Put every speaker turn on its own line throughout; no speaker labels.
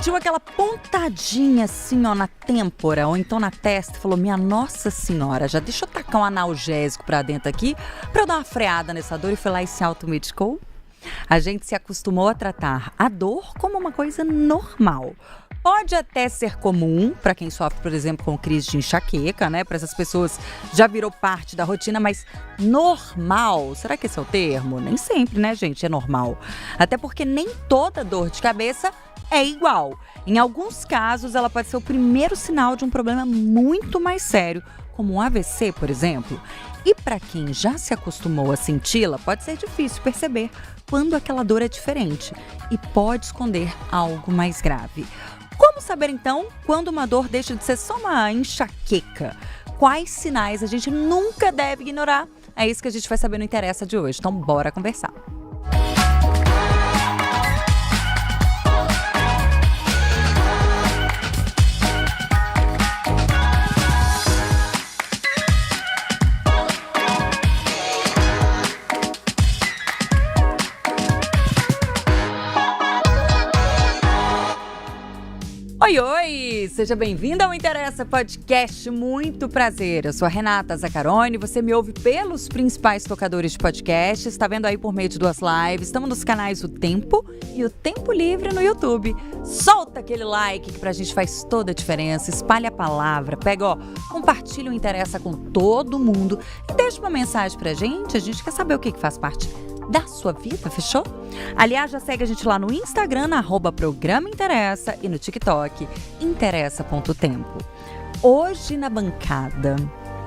sentiu aquela pontadinha assim, ó, na têmpora ou então na testa, falou: minha Nossa Senhora, já deixa eu tacar um analgésico pra dentro aqui pra eu dar uma freada nessa dor, e foi lá e se automedicou? A gente se acostumou a tratar a dor como uma coisa normal. Pode até ser comum para quem sofre, por exemplo, com crise de enxaqueca, né? Para essas pessoas já virou parte da rotina, mas normal, será que esse é o termo? Nem sempre, né, gente? É normal. Até porque nem toda dor de cabeça é igual. Em alguns casos, ela pode ser o primeiro sinal de um problema muito mais sério, como um AVC, por exemplo. E para quem já se acostumou a senti-la, pode ser difícil perceber quando aquela dor é diferente e pode esconder algo mais grave. Como saber, então, quando uma dor deixa de ser só uma enxaqueca? Quais sinais a gente nunca deve ignorar? É isso que a gente vai saber no Interessa de hoje. Então, bora conversar. Oi, oi! Seja bem-vindo ao Interessa Podcast, muito prazer. Eu sou a Renata Zaccaroni, você me ouve pelos principais tocadores de podcast, está vendo aí por meio de 2 lives, estamos nos canais O Tempo e O Tempo Livre no YouTube. Solta aquele like que pra gente faz toda a diferença, espalha a palavra, pega, ó, compartilha o Interessa com todo mundo e deixa uma mensagem pra gente, a gente quer saber o que faz parte da sua vida, fechou? Aliás, já segue a gente lá no Instagram, @Programa Interessa, e no TikTok, interessa.tempo. Hoje na bancada,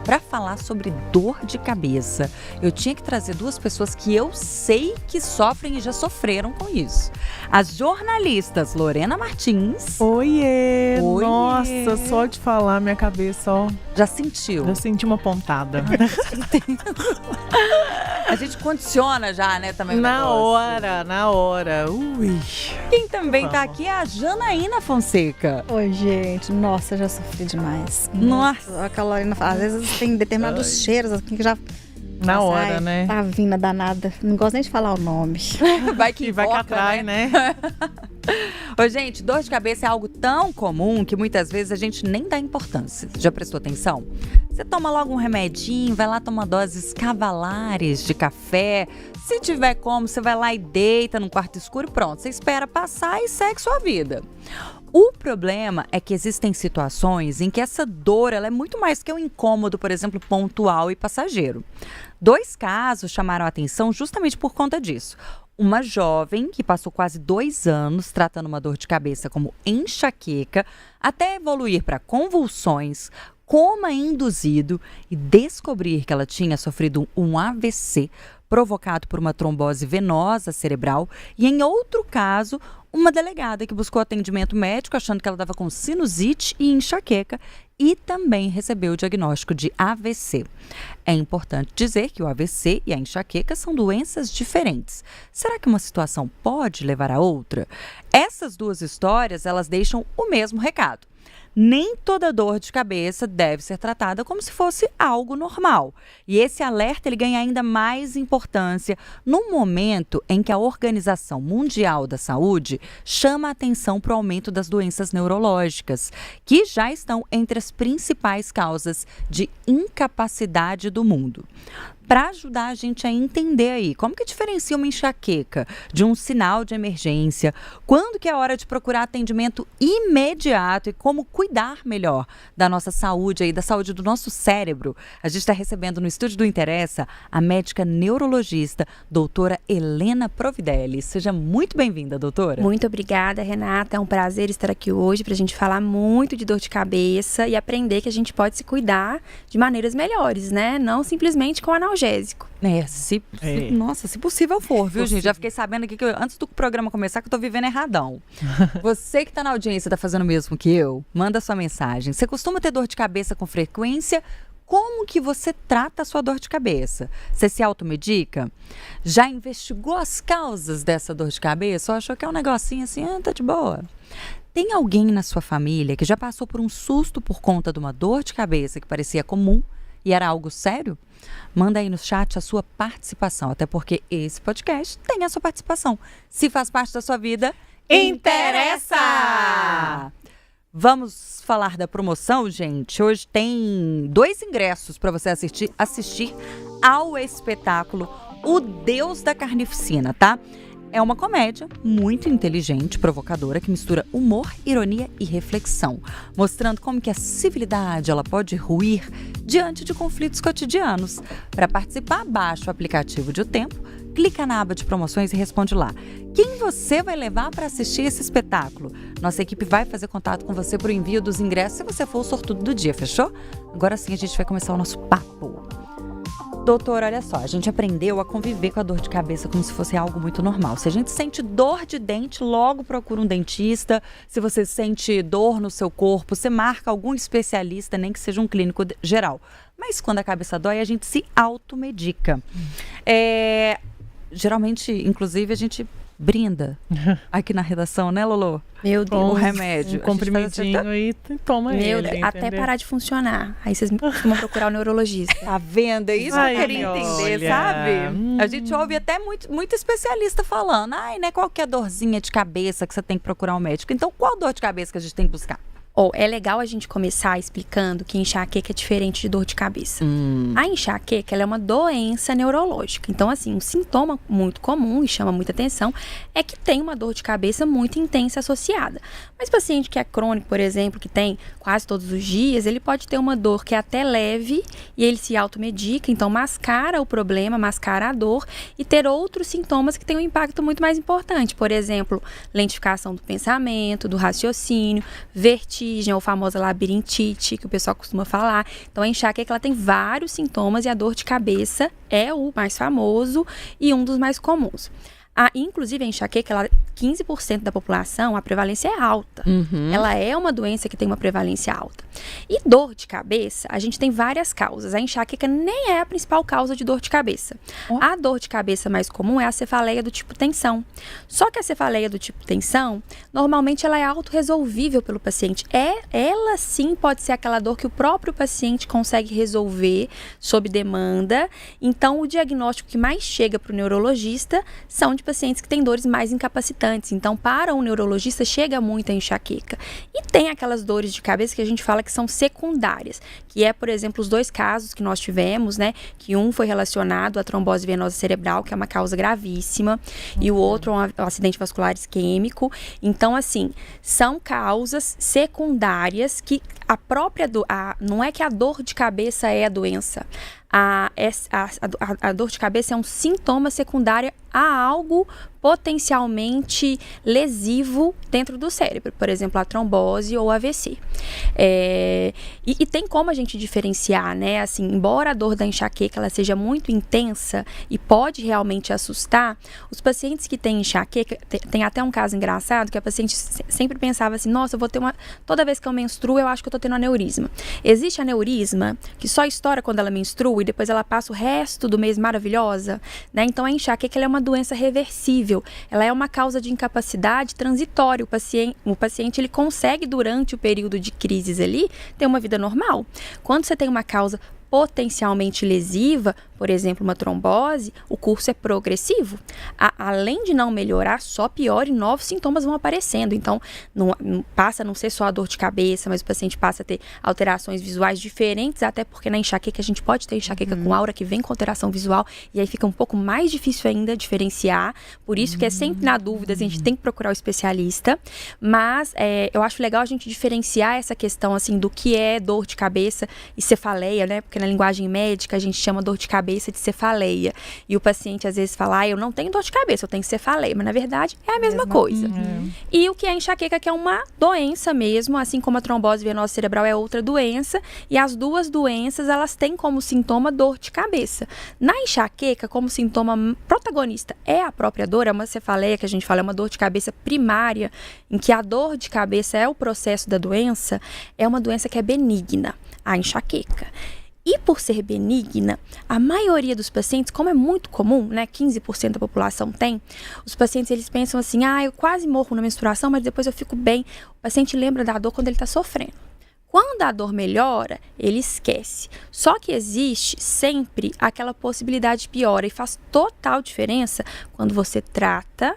para falar sobre dor de cabeça, eu tinha que trazer 2 pessoas que eu sei que sofrem e já sofreram com isso. As jornalistas Lorena Martins.
Oiê!
Oiê.
Nossa, só de falar minha cabeça, ó.
Já sentiu?
Já senti uma pontada.
A gente condiciona já, né, também.
Na hora. Ui.
Quem também tá aqui é a Janaína Fonseca.
Oi, gente. Nossa, já sofri demais.
Nossa.
Aquela Lorena fala, às vezes tem determinados cheiros assim, que já...
Na hora, né?
Tá vindo danada. Não gosto nem de falar o nome.
Vai que
vai que
invoca,
atrai, né?
Ô, gente, dor de cabeça é algo tão comum que muitas vezes a gente nem dá importância. Já prestou atenção? Você toma logo um remedinho, vai lá tomar doses cavalares de café. Se tiver como, você vai lá e deita num quarto escuro e pronto. Você espera passar e segue sua vida. O problema é que existem situações em que essa dor ela é muito mais que um incômodo, por exemplo, pontual e passageiro. 2 casos chamaram a atenção justamente por conta disso. Uma jovem que passou quase 2 anos tratando uma dor de cabeça como enxaqueca, até evoluir para convulsões, coma induzido e descobrir que ela tinha sofrido um AVC provocado por uma trombose venosa cerebral, e em outro caso, uma delegada que buscou atendimento médico achando que ela estava com sinusite e enxaqueca e também recebeu o diagnóstico de AVC. É importante dizer que o AVC e a enxaqueca são doenças diferentes. Será que uma situação pode levar a outra? Essas 2 histórias, elas deixam o mesmo recado. Nem toda dor de cabeça deve ser tratada como se fosse algo normal. E esse alerta ele ganha ainda mais importância no momento em que a Organização Mundial da Saúde chama a atenção para o aumento das doenças neurológicas, que já estão entre as principais causas de incapacidade do mundo. Para ajudar a gente a entender aí como que diferencia uma enxaqueca de um sinal de emergência, quando que é a hora de procurar atendimento imediato e como cuidar melhor da nossa saúde aí, da saúde do nosso cérebro, a gente está recebendo no estúdio do Interessa a médica neurologista, doutora Helena Providelli. Seja muito bem-vinda, doutora.
Muito obrigada, Renata. É um prazer estar aqui hoje para a gente falar muito de dor de cabeça e aprender que a gente pode se cuidar de maneiras melhores, né? Não simplesmente com analgésico.
Nossa, se possível for, viu, gente? Já fiquei sabendo aqui que antes do programa começar que eu tô vivendo erradão. Você que tá na audiência, tá fazendo o mesmo que eu? Manda sua mensagem. Você costuma ter dor de cabeça com frequência? Como que você trata a sua dor de cabeça? Você se automedica? Já investigou as causas dessa dor de cabeça? Ou achou que é um negocinho assim, tá de boa? Tem alguém na sua família que já passou por um susto por conta de uma dor de cabeça que parecia comum e era algo sério? Manda aí no chat a sua participação, até porque esse podcast tem a sua participação. Se faz parte da sua vida, interessa! Vamos falar da promoção, gente? Hoje tem 2 ingressos para você assistir ao espetáculo O Deus da Carnificina, tá? É uma comédia muito inteligente, provocadora, que mistura humor, ironia e reflexão, mostrando como que a civilidade ela pode ruir diante de conflitos cotidianos. Para participar, baixa o aplicativo de O Tempo, clica na aba de promoções e responde lá. Quem você vai levar para assistir esse espetáculo? Nossa equipe vai fazer contato com você para o envio dos ingressos se você for o sortudo do dia, fechou? Agora sim a gente vai começar o nosso papo. Doutor, olha só, a gente aprendeu a conviver com a dor de cabeça como se fosse algo muito normal. Se a gente sente dor de dente, logo procura um dentista. Se você sente dor no seu corpo, você marca algum especialista, nem que seja um clínico geral. Mas quando a cabeça dói, a gente se automedica. Geralmente, inclusive, a gente brinda aqui na redação, né, Lolo?
Meu Deus.
O remédio.
Um comprimidinho e toma
Meu
ele,
Deus, até
entendeu?
parar de funcionar. Aí vocês costumam procurar o neurologista.
Tá vendo? É isso que eu queria entender,
olha.
sabe? A gente ouve até muito especialista falando. Ai, não é qualquer dorzinha de cabeça que você tem que procurar um médico. Então, qual dor de cabeça que a gente tem que buscar?
É legal a gente começar explicando que enxaqueca é diferente de dor de cabeça. A enxaqueca ela é uma doença neurológica. Então, assim, um sintoma muito comum e chama muita atenção é que tem uma dor de cabeça muito intensa associada. Mas paciente que é crônico, por exemplo, que tem quase todos os dias, ele pode ter uma dor que é até leve e ele se automedica, então mascara o problema, mascara a dor e ter outros sintomas que têm um impacto muito mais importante. Por exemplo, lentificação do pensamento, do raciocínio, vertigem, ou famosa labirintite, que o pessoal costuma falar. Então, a enxaqueca ela tem vários sintomas e a dor de cabeça é o mais famoso e um dos mais comuns. Inclusive, a enxaqueca, 15% da população, a prevalência é alta. Ela é uma doença que tem uma prevalência alta. E dor de cabeça, a gente tem várias causas. A enxaqueca nem é a principal causa de dor de cabeça. A dor de cabeça mais comum é a cefaleia do tipo tensão. Só que a cefaleia do tipo tensão, normalmente ela é autorresolvível pelo paciente. Ela sim pode ser aquela dor que o próprio paciente consegue resolver sob demanda. Então, o diagnóstico que mais chega para o neurologista são de pacientes que têm dores mais incapacitantes. Então, para um neurologista, chega muito a enxaqueca. E tem aquelas dores de cabeça que a gente fala que são secundárias, que é, por exemplo, os 2 casos que nós tivemos, né? Que um foi relacionado à trombose venosa cerebral, que é uma causa gravíssima, e o outro um acidente vascular isquêmico. Então, assim, são causas secundárias que a própria não é que a dor de cabeça é a doença. A dor de cabeça é um sintoma secundário a algo potencialmente lesivo dentro do cérebro, por exemplo, a trombose ou AVC. E tem como a gente diferenciar, né? Assim, embora a dor da enxaqueca ela seja muito intensa e pode realmente assustar, os pacientes que têm enxaqueca, tem até um caso engraçado que a paciente sempre pensava assim, nossa, eu vou ter toda vez que eu menstruo, eu acho que eu tô tendo aneurisma. Existe aneurisma que só estoura quando ela menstrua e depois ela passa o resto do mês maravilhosa, né? Então a enxaqueca ela é uma doença reversível, ela é uma causa de incapacidade transitória. O paciente ele consegue durante o período de crises ali ter uma vida normal. Quando você tem uma causa potencialmente lesiva, por exemplo, uma trombose, o curso é progressivo. Além de não melhorar, só piora e novos sintomas vão aparecendo. Então, passa a não ser só a dor de cabeça, mas o paciente passa a ter alterações visuais diferentes, até porque na enxaqueca a gente pode ter enxaqueca com aura que vem com alteração visual, e aí fica um pouco mais difícil ainda diferenciar. Por isso que é sempre na dúvida, a gente tem que procurar o especialista. Mas eu acho legal a gente diferenciar essa questão assim, do que é dor de cabeça e cefaleia, né? Porque na linguagem médica a gente chama dor de cabeça de cefaleia. E o paciente às vezes fala, eu não tenho dor de cabeça, eu tenho cefaleia. Mas na verdade é a mesma coisa. E o que é enxaqueca, que é uma doença mesmo, assim como a trombose venosa cerebral é outra doença. E as duas doenças, elas têm como sintoma dor de cabeça. Na enxaqueca, como sintoma protagonista é a própria dor, é uma cefaleia que a gente fala, é uma dor de cabeça primária, em que a dor de cabeça é o processo da doença, é uma doença que é benigna, a enxaqueca. E por ser benigna, a maioria dos pacientes, como é muito comum, né, 15% da população tem, os pacientes eles pensam assim, eu quase morro na menstruação, mas depois eu fico bem. O paciente lembra da dor quando ele está sofrendo. Quando a dor melhora, ele esquece. Só que existe sempre aquela possibilidade de piora e faz total diferença quando você trata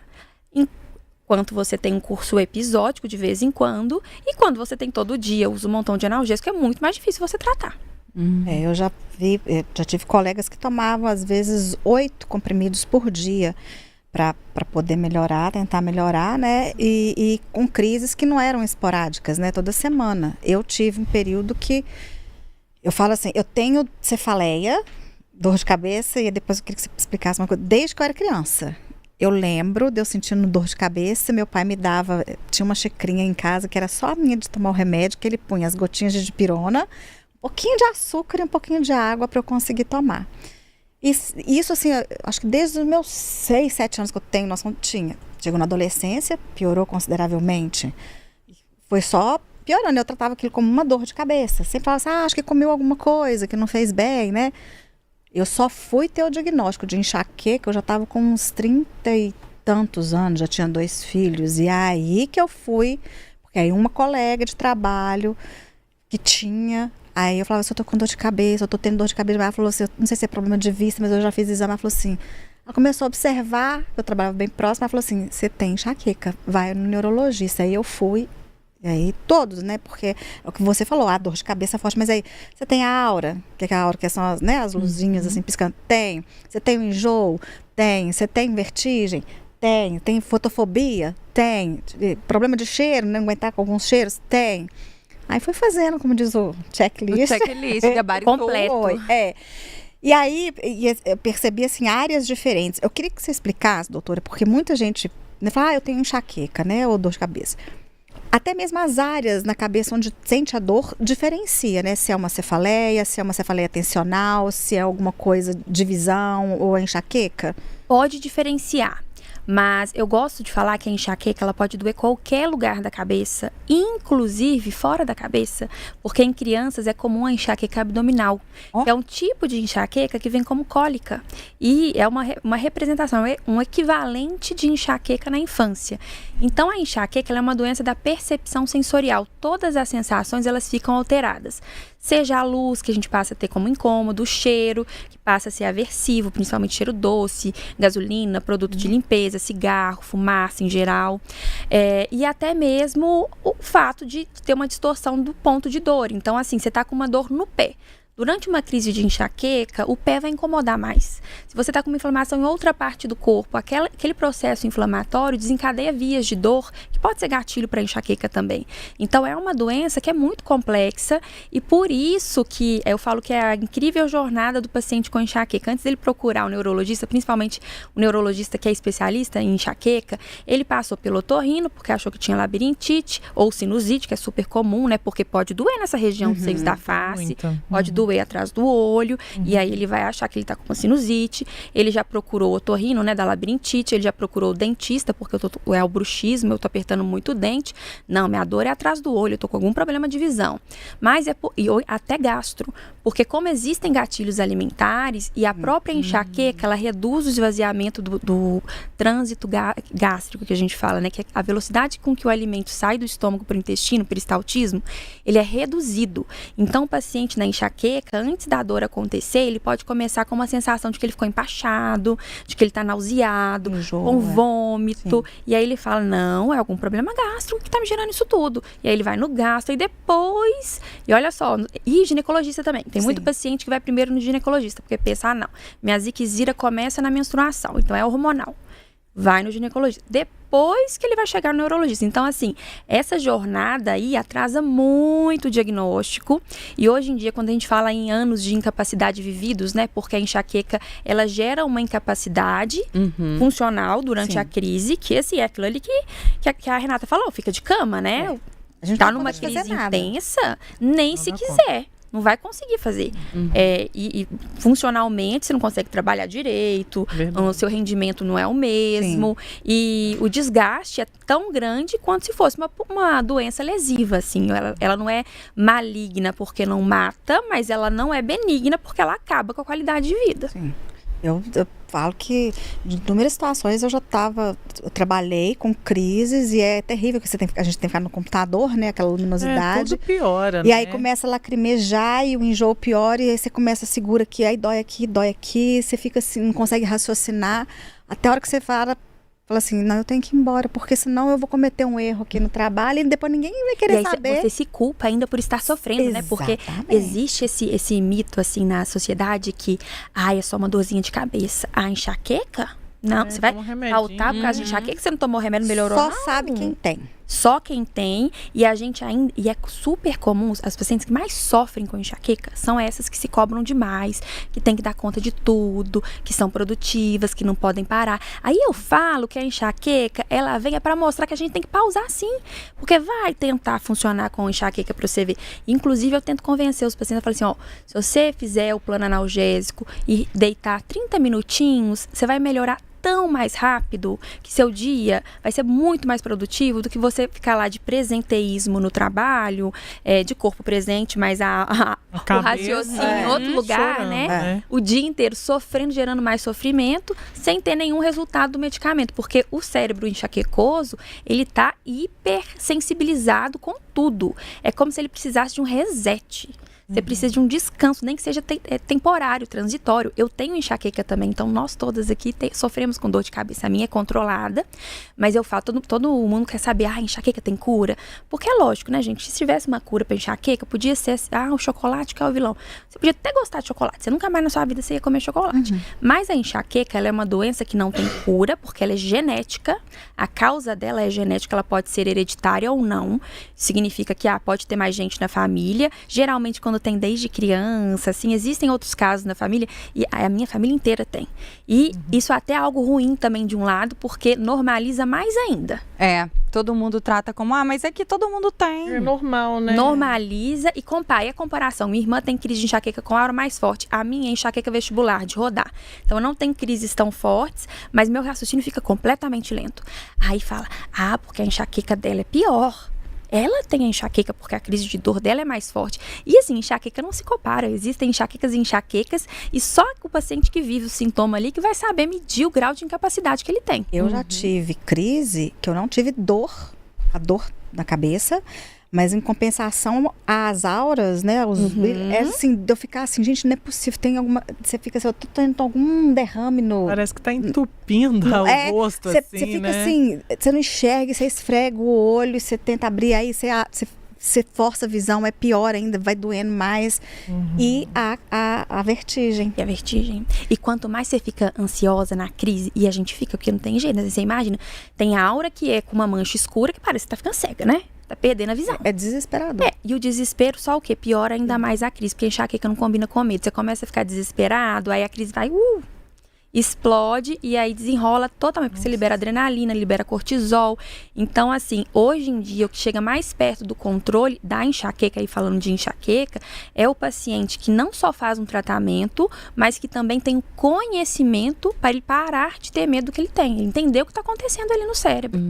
quanto você tem um curso episódico de vez em quando, e quando você tem todo dia, usa um montão de analgésico, é muito mais difícil você tratar.
Eu já tive colegas que tomavam, às vezes, 8 comprimidos por dia para poder melhorar, tentar melhorar, né? E com crises que não eram esporádicas, né? Toda semana. Eu tive um período que, eu falo assim, eu tenho cefaleia, dor de cabeça, e depois eu queria que você explicasse uma coisa. Desde que eu era criança, eu lembro de eu sentindo dor de cabeça, meu pai me dava, tinha uma xicrinha em casa que era só a minha de tomar o remédio, que ele punha as gotinhas de dipirona, um pouquinho de açúcar e um pouquinho de água para eu conseguir tomar. Isso, assim, acho que desde os meus 6, 7 anos que eu tenho, nós tinha. Chegou na adolescência, piorou consideravelmente. Foi só piorando, eu tratava aquilo como uma dor de cabeça. Sempre falava assim, acho que comeu alguma coisa que não fez bem, né? Eu só fui ter o diagnóstico de enxaqueca, eu já estava com uns 30 e tantos anos, já tinha 2 filhos. E aí que eu fui, porque aí uma colega de trabalho que tinha... Aí eu falava assim, eu tô com dor de cabeça, eu tô tendo dor de cabeça. Ela falou assim, não sei se é problema de vista, mas eu já fiz exame. Ela falou assim, ela começou a observar, eu trabalhava bem próximo, ela falou assim, você tem enxaqueca, vai no neurologista. Aí eu fui, e aí todos, né, porque é o que você falou, a dor de cabeça forte, mas aí você tem a aura, que é a aura, que são as, né, as luzinhas assim piscando, tem. Você tem o enjoo? Tem. Você tem vertigem? Tem fotofobia? Tem. Problema de cheiro, não aguentar com alguns cheiros? Tem. Aí fui fazendo, como diz o checklist.
O checklist, gabaritou.
Completo.
E aí, eu percebi, assim, áreas diferentes. Eu queria que você explicasse, doutora, porque muita gente, né, fala, eu tenho enxaqueca, né, ou dor de cabeça. Até mesmo as áreas na cabeça onde sente a dor diferencia, né? Se é uma cefaleia, se é uma cefaleia tensional, se é alguma coisa de visão ou a enxaqueca.
Pode diferenciar. Mas eu gosto de falar que a enxaqueca ela pode doer qualquer lugar da cabeça, inclusive fora da cabeça, porque em crianças é comum a enxaqueca abdominal. É um tipo de enxaqueca que vem como cólica e é uma representação, é um equivalente de enxaqueca na infância. Então a enxaqueca ela é uma doença da percepção sensorial. Todas as sensações elas ficam alteradas. Seja a luz, que a gente passa a ter como incômodo, o cheiro, que passa a ser aversivo, principalmente cheiro doce, gasolina, produto de limpeza, cigarro, fumaça em geral. E até mesmo o fato de ter uma distorção do ponto de dor. Então, assim, você está com uma dor no pé. Durante uma crise de enxaqueca, o pé vai incomodar mais. Se você está com uma inflamação em outra parte do corpo, aquele processo inflamatório desencadeia vias de dor, que pode ser gatilho para enxaqueca também. Então, é uma doença que é muito complexa e por isso que eu falo que é a incrível jornada do paciente com enxaqueca. Antes dele procurar o neurologista, principalmente o neurologista que é especialista em enxaqueca, ele passou pelo otorrino, porque achou que tinha labirintite ou sinusite, que é super comum, né? Porque pode doer nessa região dos seios da face, pode doer atrás do olho, e aí ele vai achar que ele tá com uma sinusite. Ele já procurou o otorrino, né, da labirintite, ele já procurou o dentista, porque é o bruxismo, eu tô apertando muito o dente. Não, minha dor é atrás do olho, eu tô com algum problema de visão. Mas até gastro, porque como existem gatilhos alimentares e a própria enxaqueca, ela reduz o esvaziamento do trânsito gástrico, que a gente fala, né, que é a velocidade com que o alimento sai do estômago para o intestino, peristaltismo, ele é reduzido. Então o paciente na enxaqueca, antes da dor acontecer, ele pode começar com uma sensação de que ele ficou empachado, de que ele está nauseado, com vômito. E aí ele fala, não, é algum problema gástrico que está me gerando isso tudo. E aí ele vai no gastro e depois... E olha só, e ginecologista também. Tem muito paciente que vai primeiro no ginecologista, porque pensa, não, minha ziquezira começa na menstruação, então é hormonal. Vai no ginecologista. Depois que ele vai chegar no neurologista. Então, assim, essa jornada aí atrasa muito o diagnóstico. E hoje em dia, quando a gente fala em anos de incapacidade vividos, né? Porque a enxaqueca, ela gera uma incapacidade funcional durante a crise, que assim, é aquilo ali que a Renata falou, fica de cama, né?
A gente
tá numa crise intensa, nem se quiser. Não vai conseguir fazer. E funcionalmente, você não consegue trabalhar direito, o seu rendimento não é o mesmo. E o desgaste é tão grande quanto se fosse uma doença lesiva, assim. Ela não é maligna porque não mata, mas ela não é benigna porque ela acaba com a qualidade de vida.
Sim. Eu falo que em inúmeras situações eu trabalhei com crises e é terrível que a gente tem que ficar no computador, né? Aquela luminosidade.
Tudo piora,
e aí começa a lacrimejar e o enjoo piora e aí você começa a segura aqui, aí dói aqui, você fica assim, não consegue raciocinar. Até a hora que você fala Fala assim, não, eu tenho que ir embora, porque senão eu vou cometer um erro aqui no trabalho e depois ninguém vai
E
querer
aí
saber.
você se culpa ainda por estar sofrendo, né? Porque
Exatamente.
existe esse mito, assim, na sociedade que, é só uma dorzinha de cabeça. Enxaqueca? Não, você vai
toma um remedinho.
faltar por causa de enxaqueca, você não tomou remédio, melhorou?
Só
Não.
sabe quem tem.
Só quem tem, e a gente ainda, e é super comum, as pacientes que mais sofrem com enxaqueca são essas que se cobram demais, que tem que dar conta de tudo, que são produtivas, que não podem parar. Aí eu falo que a enxaqueca, ela vem para mostrar que a gente tem que pausar sim, porque vai tentar funcionar com enxaqueca para você ver. Inclusive eu tento convencer os pacientes, eu falo assim, se você fizer o plano analgésico e deitar 30 minutinhos, você vai melhorar tão mais rápido que seu dia vai ser muito mais produtivo do que você ficar lá de presenteísmo no trabalho, de corpo presente, mas o raciocínio em outro lugar,
chorando,
né? O dia inteiro sofrendo, gerando mais sofrimento, sem ter nenhum resultado do medicamento, porque o cérebro enxaquecoso, ele tá hipersensibilizado com tudo. É como se ele precisasse de um reset. Você precisa de um descanso, nem que seja temporário, transitório. Eu tenho enxaqueca também, então nós todas aqui sofremos com dor de cabeça. A minha é controlada, mas eu falo, todo mundo quer saber, enxaqueca tem cura? Porque é lógico, né, gente? Se tivesse uma cura para enxaqueca, podia ser, o chocolate que é o vilão. Você podia até gostar de chocolate, você nunca mais na sua vida você ia comer chocolate. Mas a enxaqueca, ela é uma doença que não tem cura, porque ela é genética. A causa dela é genética, ela pode ser hereditária ou não. Significa que, pode ter mais gente na família. Geralmente, quando tem desde criança, assim, existem outros casos na família, e a minha família inteira tem. E isso até é algo ruim também de um lado, porque normaliza mais ainda.
Todo mundo trata como, mas é que todo mundo tem.
É normal, né?
Normaliza e compara. E a comparação, minha irmã tem crise de enxaqueca com aura mais forte. A minha é enxaqueca vestibular, de rodar. Então, eu não tenho crises tão fortes, mas meu raciocínio fica completamente lento. Aí fala, porque a enxaqueca dela é pior. Ela tem a enxaqueca porque a crise de dor dela é mais forte. E assim, enxaqueca não se compara. Existem enxaquecas e enxaquecas e só o paciente que vive o sintoma ali que vai saber medir o grau de incapacidade que ele tem.
Eu já tive crise que eu não tive dor, a dor na cabeça, mas em compensação as auras, né, é assim, de eu ficar assim, gente, não é possível, tem alguma, você fica assim, eu tô tendo algum derrame no...
Parece que tá entupindo o rosto,
Você
assim,
fica
né?
assim, você não enxerga, você esfrega o olho, você tenta abrir, aí você força a visão, é pior ainda, vai doendo mais. E a vertigem.
E a vertigem. E quanto mais você fica ansiosa na crise, e a gente fica, porque não tem jeito, né? Você imagina, tem a aura que é com uma mancha escura que parece que tá ficando cega, né? Tá perdendo a visão.
É desesperador.
E o desespero só o quê? Piora ainda mais a crise, porque enxaqueca não combina com medo. Você começa a ficar desesperado, aí a crise vai, explode e aí desenrola totalmente, porque você libera adrenalina, libera cortisol. Então, assim, hoje em dia, o que chega mais perto do controle da enxaqueca, aí falando de enxaqueca, é o paciente que não só faz um tratamento, mas que também tem um conhecimento para ele parar de ter medo do que ele tem. Ele entendeu o que está acontecendo ali no cérebro.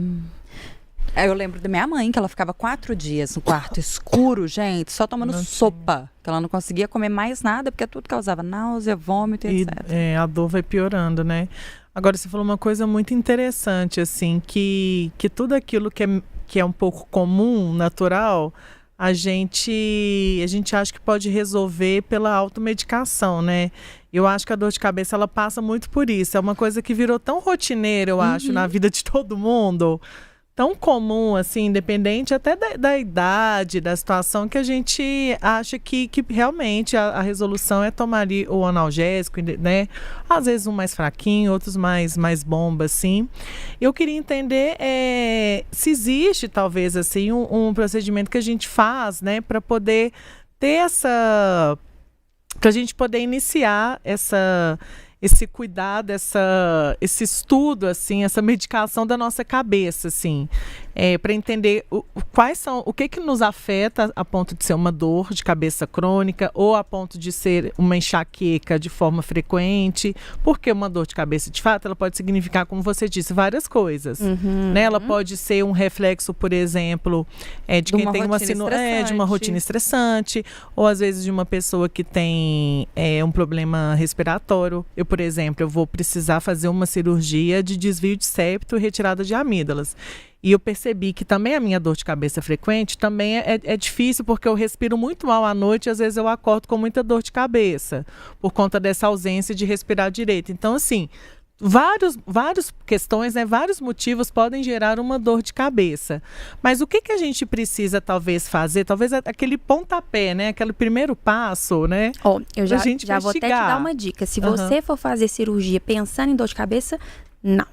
Eu lembro da minha mãe, que ela ficava 4 dias no quarto escuro, gente, só tomando sopa. Que ela não conseguia comer mais nada, porque tudo causava náusea, vômito, etc.
A dor vai piorando, né? Agora, você falou uma coisa muito interessante, assim, que tudo aquilo que é um pouco comum, natural, a gente acha que pode resolver pela automedicação, né? Eu acho que a dor de cabeça, ela passa muito por isso. É uma coisa que virou tão rotineira, eu acho, na vida de todo mundo. Tão comum, assim, independente até da idade, da situação, que a gente acha que realmente a resolução é tomar ali o analgésico, né? Às vezes um mais fraquinho, outros mais bomba, assim. Eu queria entender se existe, talvez, assim, um procedimento que a gente faz, né? Para poder ter para a gente poder iniciar esse cuidado, esse estudo, assim, essa medicação da nossa cabeça, assim, para entender o que nos afeta a ponto de ser uma dor de cabeça crônica ou a ponto de ser uma enxaqueca de forma frequente, porque uma dor de cabeça, de fato, ela pode significar, como você disse, várias coisas, né? Ela pode ser um reflexo, por exemplo, de quem tem de uma rotina estressante, ou às vezes de uma pessoa que tem um problema respiratório. Por exemplo, eu vou precisar fazer uma cirurgia de desvio de septo e retirada de amígdalas. E eu percebi que também a minha dor de cabeça frequente também é difícil, porque eu respiro muito mal à noite e às vezes eu acordo com muita dor de cabeça, por conta dessa ausência de respirar direito. Então, assim, várias questões, né, vários motivos podem gerar uma dor de cabeça. Mas o que a gente precisa talvez fazer? Talvez aquele pontapé, né, aquele primeiro passo, né?
Eu já vou até te dar uma dica. Se você for fazer cirurgia pensando em dor de cabeça, não.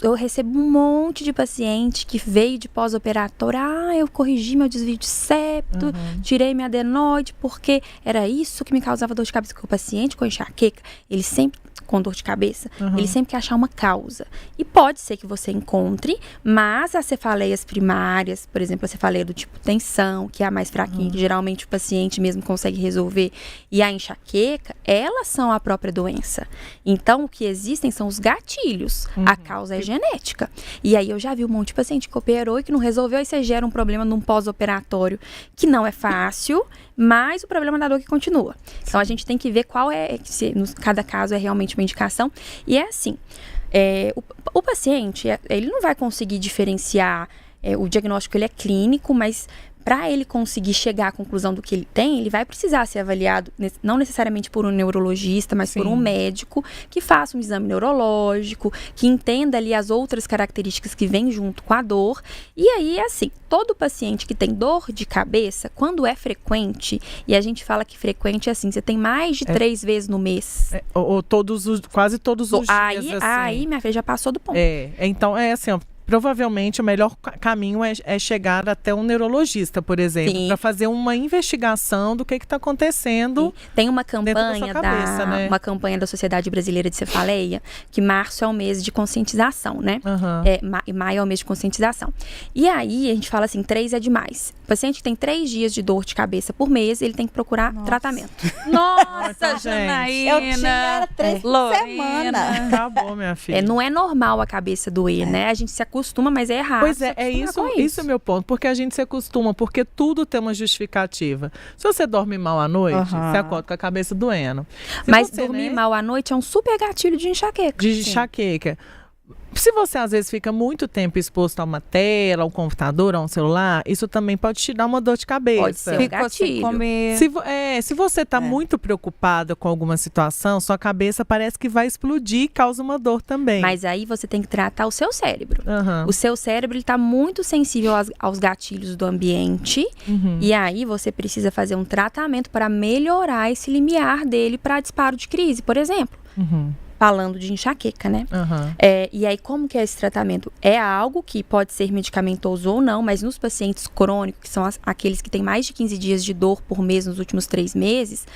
Eu recebo um monte de paciente que veio de pós-operatório. Eu corrigi meu desvio de septo, tirei minha adenoide, porque era isso que me causava dor de cabeça. Porque o paciente com enxaqueca, ele sempre, com dor de cabeça, ele sempre quer achar uma causa. E pode ser que você encontre, mas as cefaleias primárias, por exemplo, a cefaleia do tipo tensão, que é a mais fraquinha, que geralmente o paciente mesmo consegue resolver, e a enxaqueca, elas são a própria doença. Então, o que existem são os gatilhos. A causa é genética. E aí eu já vi um monte de paciente que operou e que não resolveu, aí você gera um problema num pós-operatório que não é fácil, mas o problema da dor que continua. Então a gente tem que ver qual é, se cada caso é realmente uma indicação. E é assim, o paciente, ele não vai conseguir diferenciar, o diagnóstico ele é clínico, mas para ele conseguir chegar à conclusão do que ele tem, ele vai precisar ser avaliado, não necessariamente por um neurologista, mas por um médico que faça um exame neurológico, que entenda ali as outras características que vêm junto com a dor. E aí, assim, todo paciente que tem dor de cabeça, quando é frequente, e a gente fala que frequente é assim, você tem mais de 3 vezes no mês.
Ou quase todos os dias, assim.
Aí, minha filha, já passou do ponto.
Então, assim, ó, provavelmente o melhor caminho é chegar até um neurologista, por exemplo, para fazer uma investigação do que está acontecendo. Sim.
Tem uma campanha né? Uma campanha da Sociedade Brasileira de Cefaleia, que março é o mês de conscientização, né? Maio é o mês de conscientização. E aí a gente fala assim, 3 é demais. O paciente que tem 3 dias de dor de cabeça por mês, ele tem que procurar tratamento.
Nossa, Janaína!
Eu tinha 3 por semana.
Acabou, minha filha.
Não é normal a cabeça doer, né? A gente se acostuma, mas é errado.
Pois é isso é o meu ponto, porque a gente se acostuma, porque tudo tem uma justificativa. Se você dorme mal à noite, você acorda com a cabeça doendo.
Mas dormir mal à noite é um super gatilho de enxaqueca.
De enxaqueca. Se você, às vezes, fica muito tempo exposto a uma tela, a um computador, a um celular, isso também pode te dar uma dor de cabeça.
Pode ser um gatilho.
Comer.
Se você está muito preocupada com alguma situação, sua cabeça parece que vai explodir e causa uma dor também.
Mas aí você tem que tratar o seu cérebro. O seu cérebro está muito sensível aos gatilhos do ambiente. E aí você precisa fazer um tratamento para melhorar esse limiar dele para disparo de crise, por exemplo. Falando de enxaqueca, né? E aí, como que é esse tratamento? É algo que pode ser medicamentoso ou não, mas nos pacientes crônicos, que são aqueles que têm mais de 15 dias de dor por mês nos últimos 3 meses,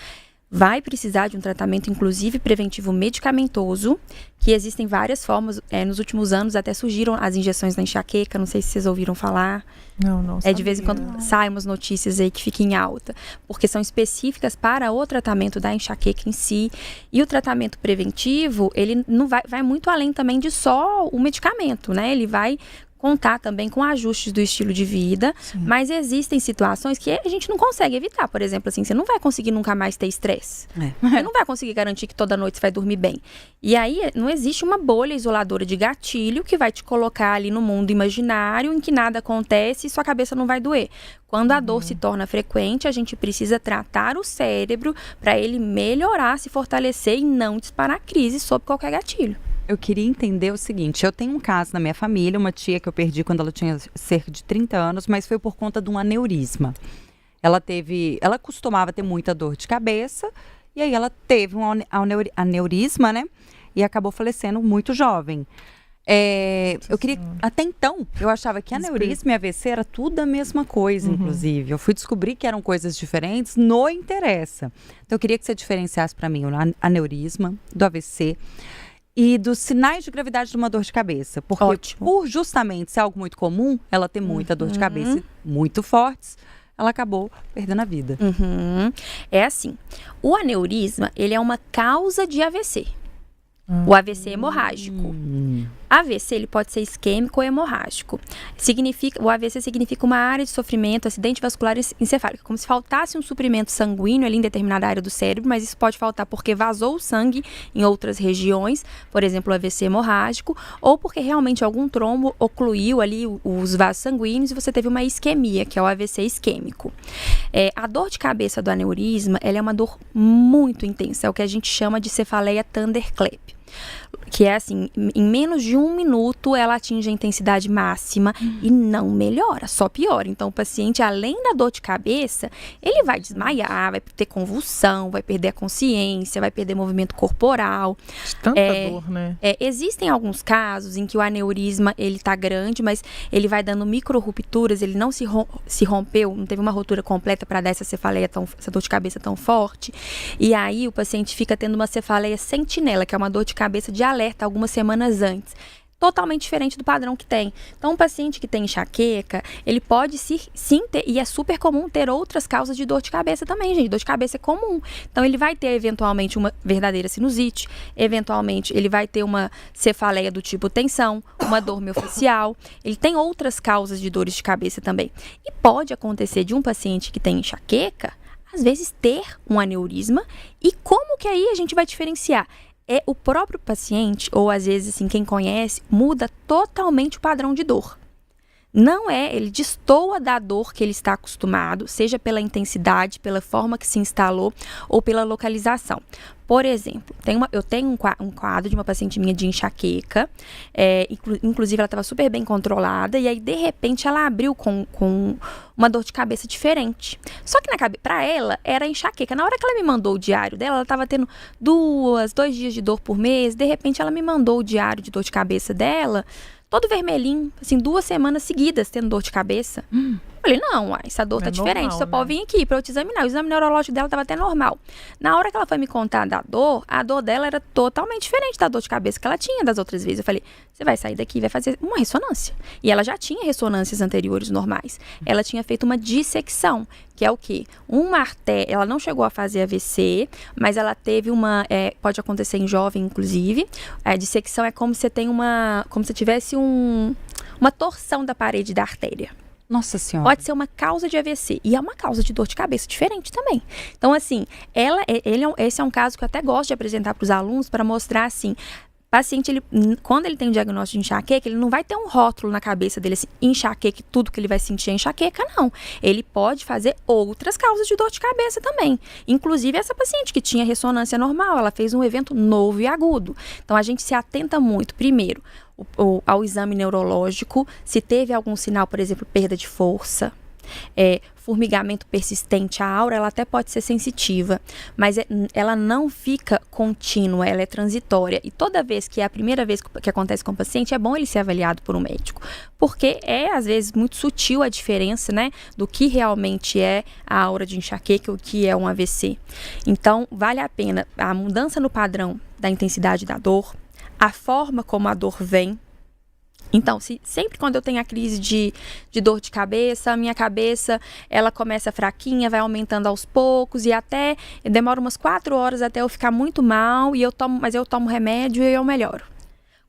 vai precisar de um tratamento, inclusive preventivo medicamentoso, que existem várias formas. Nos últimos anos até surgiram as injeções da enxaqueca, não sei se vocês ouviram falar.
Não sabia.
De vez em quando saem umas notícias aí que fiquem em alta, porque são específicas para o tratamento da enxaqueca em si. E o tratamento preventivo, ele não vai muito além também de só o medicamento, né? Ele vai contar também com ajustes do estilo de vida, mas existem situações que a gente não consegue evitar. Por exemplo, assim, você não vai conseguir nunca mais ter estresse. Você não vai conseguir garantir que toda noite você vai dormir bem. E aí, não existe uma bolha isoladora de gatilho que vai te colocar ali no mundo imaginário em que nada acontece e sua cabeça não vai doer. Quando a dor se torna frequente, a gente precisa tratar o cérebro para ele melhorar, se fortalecer e não disparar crise sob qualquer gatilho.
Eu queria entender o seguinte, eu tenho um caso na minha família, uma tia que eu perdi quando ela tinha cerca de 30 anos, mas foi por conta de um aneurisma. Ela costumava ter muita dor de cabeça, e aí ela teve um aneurisma, né? E acabou falecendo muito jovem. Eu queria, até então, eu achava que aneurisma e AVC era tudo a mesma coisa, inclusive. Eu fui descobrir que eram coisas diferentes no Interessa. Então eu queria que você diferenciasse para mim o aneurisma do AVC e dos sinais de gravidade de uma dor de cabeça. Porque por justamente ser algo muito comum, ela ter muita dor de cabeça muito fortes, ela acabou perdendo a vida.
É assim, o aneurisma, ele é uma causa de AVC. O AVC hemorrágico. AVC, ele pode ser isquêmico ou hemorrágico. O AVC significa uma área de sofrimento, acidente vascular encefálico, como se faltasse um suprimento sanguíneo ali em determinada área do cérebro, mas isso pode faltar porque vazou o sangue em outras regiões, por exemplo, o AVC hemorrágico, ou porque realmente algum trombo ocluiu ali os vasos sanguíneos e você teve uma isquemia, que é o AVC isquêmico. A dor de cabeça do aneurisma, ela é uma dor muito intensa, é o que a gente chama de cefaleia thunderclap. que é assim, em menos de 1 minuto ela atinge a intensidade máxima e não melhora, só piora. Então o paciente, além da dor de cabeça, ele vai desmaiar, vai ter convulsão, vai perder a consciência, vai perder movimento corporal.
De tanta dor, né?
Existem alguns casos em que o aneurisma, ele tá grande, mas ele vai dando micro-rupturas, ele não se rompeu, não teve uma ruptura completa para dar essa cefaleia, essa dor de cabeça tão forte. E aí o paciente fica tendo uma cefaleia sentinela, que é uma dor de cabeça de alerta algumas semanas antes. Totalmente diferente do padrão que tem. Então, um paciente que tem enxaqueca, ele pode sim ter, e é super comum ter outras causas de dor de cabeça também, gente. Dor de cabeça é comum. Então, ele vai ter, eventualmente, uma verdadeira sinusite, eventualmente, ele vai ter uma cefaleia do tipo tensão, uma dor miofascial. Ele tem outras causas de dores de cabeça também. E pode acontecer de um paciente que tem enxaqueca, às vezes, ter um aneurisma. E como que aí a gente vai diferenciar? É o próprio paciente, ou às vezes, assim, quem conhece, muda totalmente o padrão de dor. Não ele destoa da dor que ele está acostumado, seja pela intensidade, pela forma que se instalou ou pela localização. Por exemplo, eu tenho um quadro de uma paciente minha de enxaqueca, inclusive ela estava super bem controlada, e aí de repente ela abriu com uma dor de cabeça diferente. Só que para ela era enxaqueca. Na hora que ela me mandou o diário dela, ela estava tendo 2 dias de dor por mês, de repente ela me mandou o diário de dor de cabeça dela, todo vermelhinho, assim, 2 semanas seguidas tendo dor de cabeça. Falei, não, essa dor tá diferente,
normal,
você pode vir aqui pra eu te examinar. O exame neurológico dela tava até normal. Na hora que ela foi me contar a dor dela era totalmente diferente da dor de cabeça que ela tinha das outras vezes. Eu falei, você vai sair daqui e vai fazer uma ressonância. E ela já tinha ressonâncias anteriores normais. Ela tinha feito uma dissecção, que é o quê? Uma artéria, ela não chegou a fazer AVC, mas ela teve pode acontecer em jovem, inclusive. A dissecção é como se como se tivesse uma torção da parede da artéria.
Nossa Senhora.
Pode ser uma causa de AVC. E é uma causa de dor de cabeça diferente também. Então, assim, esse é um caso que eu até gosto de apresentar para os alunos para mostrar, assim, paciente, quando ele tem um diagnóstico de enxaqueca, ele não vai ter um rótulo na cabeça dele, assim, enxaqueca, tudo que ele vai sentir é enxaqueca, não. Ele pode fazer outras causas de dor de cabeça também. Inclusive, essa paciente que tinha ressonância normal, ela fez um evento novo e agudo. Então, a gente se atenta muito, primeiro, ao exame neurológico, se teve algum sinal, por exemplo, perda de força, formigamento persistente, a aura ela até pode ser sensitiva, mas ela não fica contínua, ela é transitória. E toda vez que é a primeira vez que acontece com o paciente, é bom ele ser avaliado por um médico, porque às vezes muito sutil a diferença, né, do que realmente é a aura de enxaqueca e o que é um AVC. Então, vale a pena a mudança no padrão da intensidade da dor, a forma como a dor vem. Então, sempre quando eu tenho a crise de dor de cabeça, a minha cabeça, ela começa fraquinha, vai aumentando aos poucos e até demora umas 4 horas até eu ficar muito mal, mas eu tomo remédio e eu melhoro.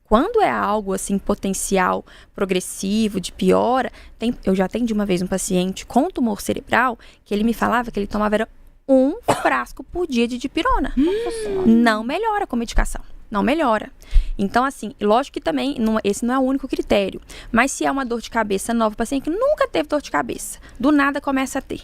Quando é algo assim potencial, progressivo, de piora, eu já atendi uma vez um paciente com tumor cerebral que ele me falava que ele tomava 1 frasco por dia de dipirona. Não melhora com medicação. Não melhora. Então, assim, lógico que também, esse não é o único critério. Mas se é uma dor de cabeça nova, o paciente que nunca teve dor de cabeça, do nada começa a ter.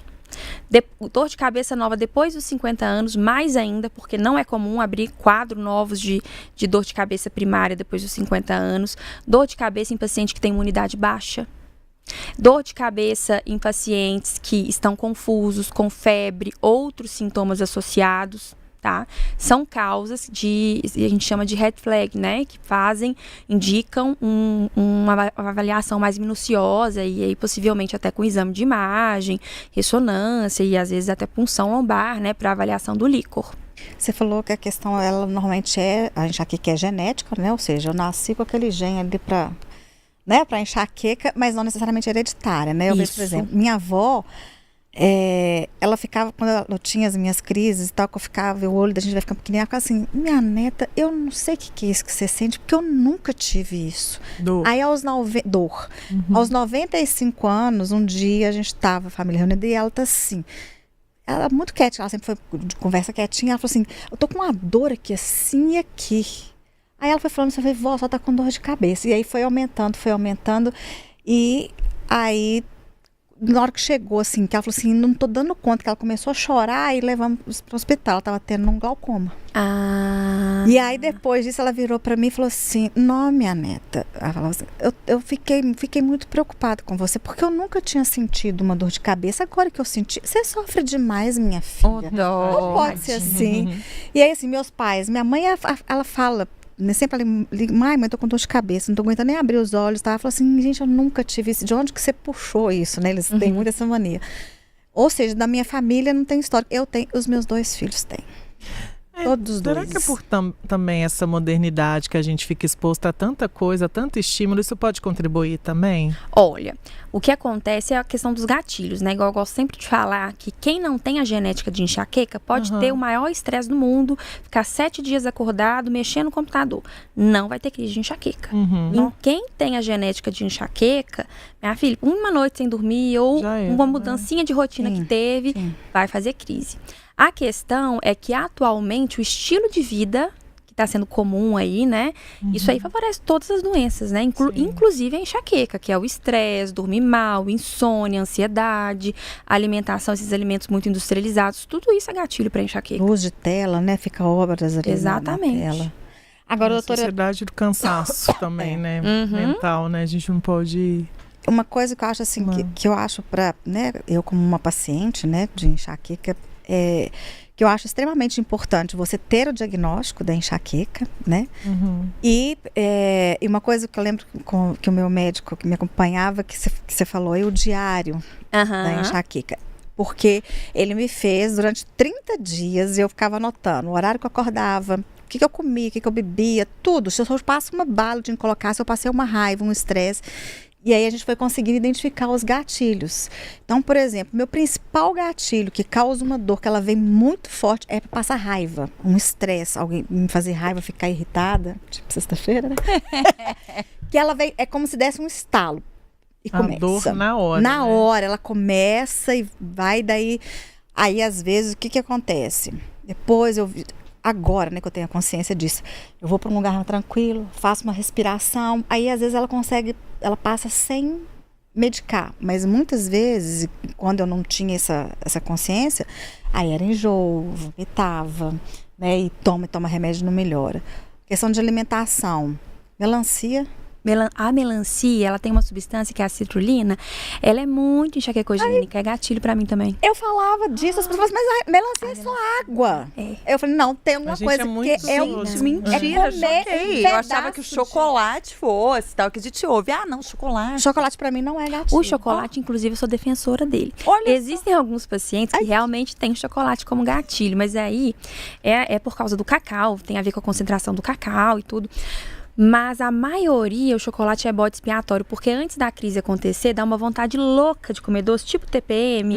Dor de cabeça nova depois dos 50 anos, mais ainda, porque não é comum abrir quadros novos de dor de cabeça primária depois dos 50 anos. Dor de cabeça em paciente que tem imunidade baixa. Dor de cabeça em pacientes que estão confusos, com febre, outros sintomas associados. Tá? São causas a gente chama de red flag, né? Que indicam uma avaliação mais minuciosa e aí possivelmente até com exame de imagem, ressonância e às vezes até punção lombar, né? Para avaliação do líquor.
Você falou que a questão, ela normalmente a enxaqueca é genética, né? Ou seja, eu nasci com aquele gene ali para enxaqueca, mas não necessariamente hereditária, né? Eu vejo, por exemplo, minha avó, ela ficava, quando eu tinha as minhas crises e tal, que eu ficava, o olho da gente vai ficando pequenininho, ela ficava assim, minha neta, eu não sei o que é isso que você sente, porque eu nunca tive isso.
Dor.
Aí aos 95 anos, um dia a gente estava, a família reunida, e ela tá assim, ela muito quietinha, ela sempre foi de conversa quietinha, ela falou assim, eu tô com uma dor aqui, assim e aqui. Aí ela foi falando, você falei, vó, só tá com dor de cabeça. E aí foi aumentando, e aí na hora que chegou, assim, que ela falou assim, não tô dando conta, que ela começou a chorar e levamos pro hospital. Ela tava tendo um glaucoma. E aí, depois disso, ela virou pra mim e falou assim, não, minha neta, ela falou assim, eu fiquei muito preocupada com você, porque eu nunca tinha sentido uma dor de cabeça. Agora que eu senti, você sofre demais, minha filha. Não pode ser assim. E aí, assim, meus pais, minha mãe, ela fala, sempre ela liga, mãe, tô com dor de cabeça, não tô aguentando nem abrir os olhos, tá? Ela falou assim, gente, eu nunca tive isso. De onde que você puxou isso, né? Eles têm muito essa mania. Ou seja, da minha família não tem história. Eu tenho, os meus 2 filhos têm. Todos os dois.
Será que é por também essa modernidade que a gente fica exposto a tanta coisa, a tanto estímulo, isso pode contribuir também?
Olha, o que acontece é a questão dos gatilhos, né? Igual eu gosto sempre de falar que quem não tem a genética de enxaqueca pode ter o maior estresse do mundo, ficar 7 dias acordado, mexendo no computador. Não vai ter crise de enxaqueca. E quem tem a genética de enxaqueca, minha filha, uma noite sem dormir ou uma mudancinha de rotina que teve, vai fazer crise. A questão é que atualmente o estilo de vida que está sendo comum aí, né? Isso aí favorece todas as doenças, né? Inclusive a enxaqueca, que é o estresse, dormir mal, insônia, ansiedade, alimentação, esses alimentos muito industrializados, tudo isso é gatilho para enxaqueca.
Luz de tela, né? Fica horas ali na tela. Agora, doutora...
A sociedade do cansaço também, né? Mental, né? A gente não pode...
Uma coisa que eu acho assim, que eu acho para, né? Eu como uma paciente, né? De enxaqueca, que eu acho extremamente importante você ter o diagnóstico da enxaqueca, né? E uma coisa que eu lembro que o meu médico que me acompanhava, que você falou, é o diário da enxaqueca. Porque ele me fez durante 30 dias e eu ficava anotando o horário que eu acordava, o que eu comia, o que eu bebia, tudo. Se eu só passo uma bala de colocar, se eu passei uma raiva, um estresse. E aí a gente foi conseguindo identificar os gatilhos. Então, por exemplo, meu principal gatilho que causa uma dor, que ela vem muito forte, é para passar raiva. Um estresse, alguém me fazer raiva, ficar irritada, tipo sexta-feira, né? Que ela vem, é como se desse um estalo. E começa. A
dor na hora.
Na hora, ela começa e vai daí. Aí, às vezes, o que acontece? Depois agora, né, que eu tenho a consciência disso, eu vou para um lugar tranquilo, faço uma respiração, aí às vezes ela passa sem medicar, mas muitas vezes, quando eu não tinha essa consciência, aí era enjoo, vomitava, né, e toma remédio, não melhora. Questão de alimentação, melancia.
A melancia, ela tem uma substância que é a citrulina, ela é muito enxaquecogênica, é gatilho pra mim também.
Eu falava disso, as pessoas, mas a melancia é só água. Eu falei, não, tem alguma coisa que é
mentira, choquei. Eu achava que o chocolate fosse, tal, que a gente ouve. Ah, não, chocolate.
Chocolate pra mim não é gatilho.
O chocolate, inclusive, eu sou defensora dele. Existem alguns pacientes que realmente têm chocolate como gatilho, mas aí é por causa do cacau, tem a ver com a concentração do cacau e tudo. Mas a maioria, o chocolate é bode expiatório, porque antes da crise acontecer, dá uma vontade louca de comer doce, tipo TPM,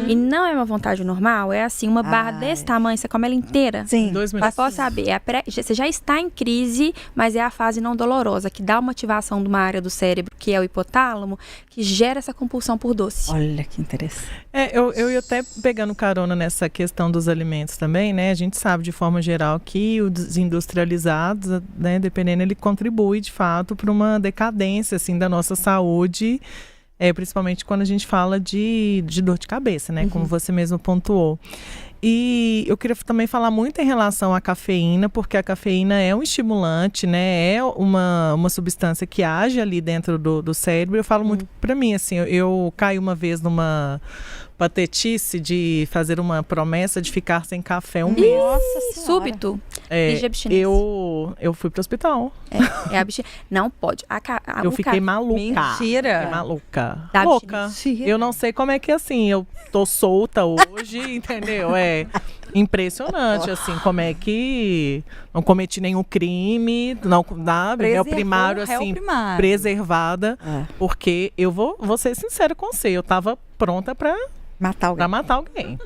e não é uma vontade normal, é assim, uma barra desse tamanho, você come ela inteira.
Sim.
2 minutos.
Mas pode saber, você já está em crise, mas é a fase não dolorosa, que dá uma ativação de uma área do cérebro, que é o hipotálamo, que gera essa compulsão por doce.
Olha que interessante.
Eu ia até pegando carona nessa questão dos alimentos também, né? A gente sabe de forma geral que os industrializados, né, dependendo, ele contribui de fato para uma decadência assim da nossa saúde, principalmente quando a gente fala de dor de cabeça, né? Como você mesmo pontuou. E eu queria também falar muito em relação à cafeína, porque a cafeína é um estimulante, né? É uma substância que age ali dentro do cérebro. Eu falo muito para mim, assim, eu caí uma vez numa patetice de fazer uma promessa de ficar sem café um mês.
Nossa
Súbito.
Eu fui pro hospital.
É abstinência. Não pode.
Eu fiquei maluca.
Mentira.
Fiquei maluca.
Da
Louca.
Mentira.
Eu não sei como é que assim, eu tô solta hoje, entendeu? É impressionante, assim, como é que não cometi nenhum crime, não dá, meu primário, assim, preservada, porque eu vou ser sincera com você, eu tava pronta pra matar alguém.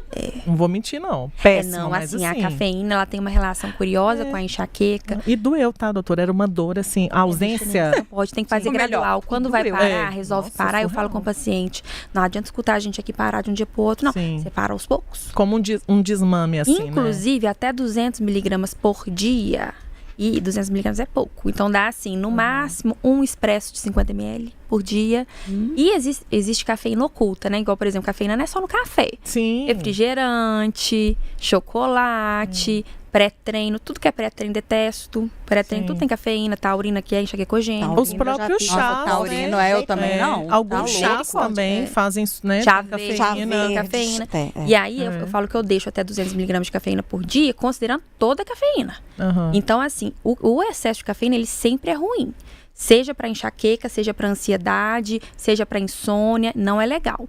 Não vou mentir, não. Péssimo,
não,
mas
assim,
assim,
a cafeína, ela tem uma relação curiosa com a enxaqueca.
E doeu, tá, doutora? Era uma dor, assim, a ausência...
Não pode, tem que fazer gradual. Quando vai parar, resolve parar, eu falo com o paciente, não adianta escutar a gente aqui parar de um dia pro outro, não.
Sim.
Você para aos poucos.
Como um desmame, assim,
inclusive, até 200 miligramas por dia E 200 miligramas é pouco. Então dá assim, no máximo, um expresso de 50 ml por dia. E existe cafeína oculta, né? Igual, por exemplo, cafeína não é só no café.
Sim.
Refrigerante, chocolate, pré-treino. Tudo que é pré-treino, detesto. Pré-treino,
Sim.
tudo tem cafeína, taurina, que é enxaquecogênio.
Os próprios chás,
Nossa, taurino
né?
eu também não.
Alguns
Tá
chás
louco.
também fazem, né?
Chá
cafeína.
verde, cafeína.
É.
E aí, eu falo que eu deixo até 200 miligramas de cafeína por dia, considerando toda a cafeína.
Aham.
Então, assim, o excesso de cafeína, ele sempre é ruim. Seja para enxaqueca, seja para ansiedade, seja para insônia, não é legal.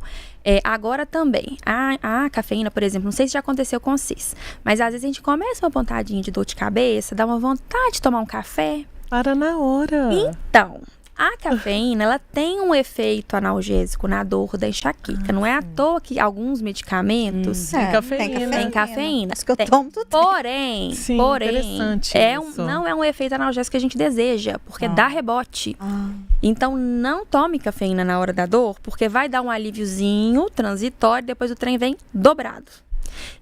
Agora também, a cafeína, por exemplo, não sei se já aconteceu com vocês, mas às vezes a gente começa uma pontadinha de dor de cabeça, dá uma vontade de tomar um café.
Para na hora.
Então, a cafeína, ela tem um efeito analgésico na dor da enxaqueca. Não é à toa que alguns medicamentos
Tem cafeína.
têm cafeína.
Isso que eu
Tem.
tomo tudo.
Porém,
Sim, interessante isso.
não é um efeito analgésico que a gente deseja, porque dá rebote. Então, não tome cafeína na hora da dor, porque vai dar um alíviozinho transitório, depois o trem vem dobrado.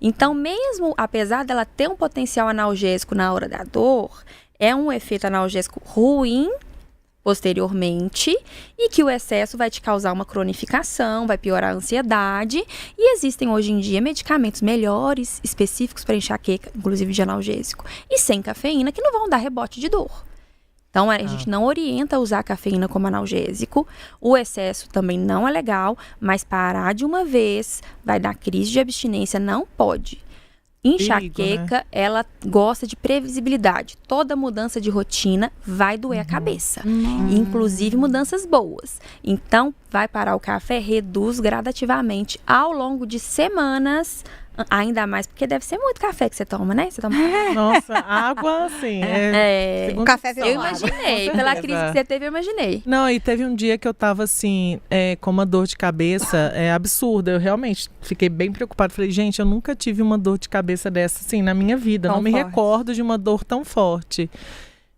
Então, mesmo apesar dela ter um potencial analgésico na hora da dor, é um efeito analgésico ruim posteriormente, e que o excesso vai te causar uma cronificação, vai piorar a ansiedade, e existem hoje em dia medicamentos melhores, específicos para enxaqueca, inclusive de analgésico, e sem cafeína, que não vão dar rebote de dor. Então, a gente não orienta a usar a cafeína como analgésico, o excesso também não é legal, mas parar de uma vez vai dar crise de abstinência, não pode. Enxaqueca, ela gosta de previsibilidade. Toda mudança de rotina vai doer a cabeça. Inclusive mudanças boas. Então, vai parar o café, reduz gradativamente ao longo de semanas. Ainda mais, porque deve ser muito café que você toma, né? Você toma...
Nossa, água, assim.
O café virou
Eu
água.
imaginei.
Com
Pela
certeza.
crise que você teve, eu imaginei.
Não, e teve um dia que eu tava assim, com uma dor de cabeça absurda. Eu realmente fiquei bem preocupada. Falei, gente, eu nunca tive uma dor de cabeça dessa, assim, na minha vida.
Tão
Não me
forte.
recordo de uma dor tão forte.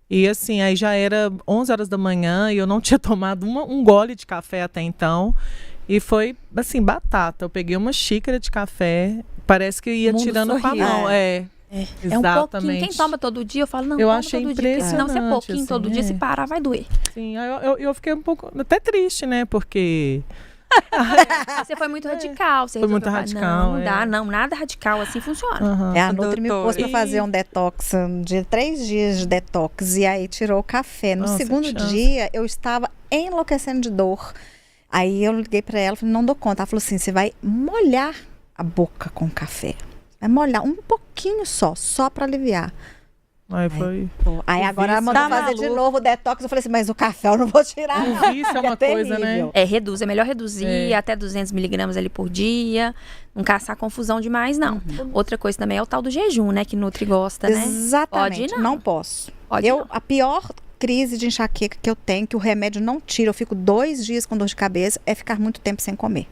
E assim, aí já era 11 horas da manhã e eu não tinha tomado um gole de café até então. E foi, assim, batata. Eu peguei uma xícara de café, parece que ia
O mundo
tirando com a
sorria.
mão.
É um pouquinho.
Exatamente.
Quem toma todo dia, eu falo, não,
Eu
toma
achei
todo dia. Porque senão, se é
impressionante,
pouquinho todo
assim,
dia, se parar, vai doer.
Sim, aí eu fiquei um pouco até triste, né? Porque
Você foi muito radical. Você
Foi muito
resolveu falar,
radical,
Não dá, não. Nada radical assim funciona.
A Nutri me pôs pra
E-
fazer um detox, de 3 dias de detox, e aí tirou o café. No
Nossa,
segundo
que chance.
dia, eu estava enlouquecendo de dor. Aí eu liguei pra ela, falei, não dou conta. Ela falou assim, você vai molhar a boca com café. Vai molhar um pouquinho só pra aliviar.
aí foi.
Aí
O
agora ela
vício
mandou
tá
fazer de
maluco.
novo o detox. Eu falei assim, mas o café eu não vou tirar, não.
O vício é uma coisa, né?
terrível.
Reduz. É melhor reduzir até 200 miligramas ali por dia. Não caçar confusão demais, não. Outra coisa também é o tal do jejum, né? Que Nutri gosta, né?
Exatamente,
Pode
não posso.
Pode não.
A pior crise de enxaqueca que eu tenho, que o remédio não tira, eu fico 2 dias com dor de cabeça, é ficar muito tempo sem comer.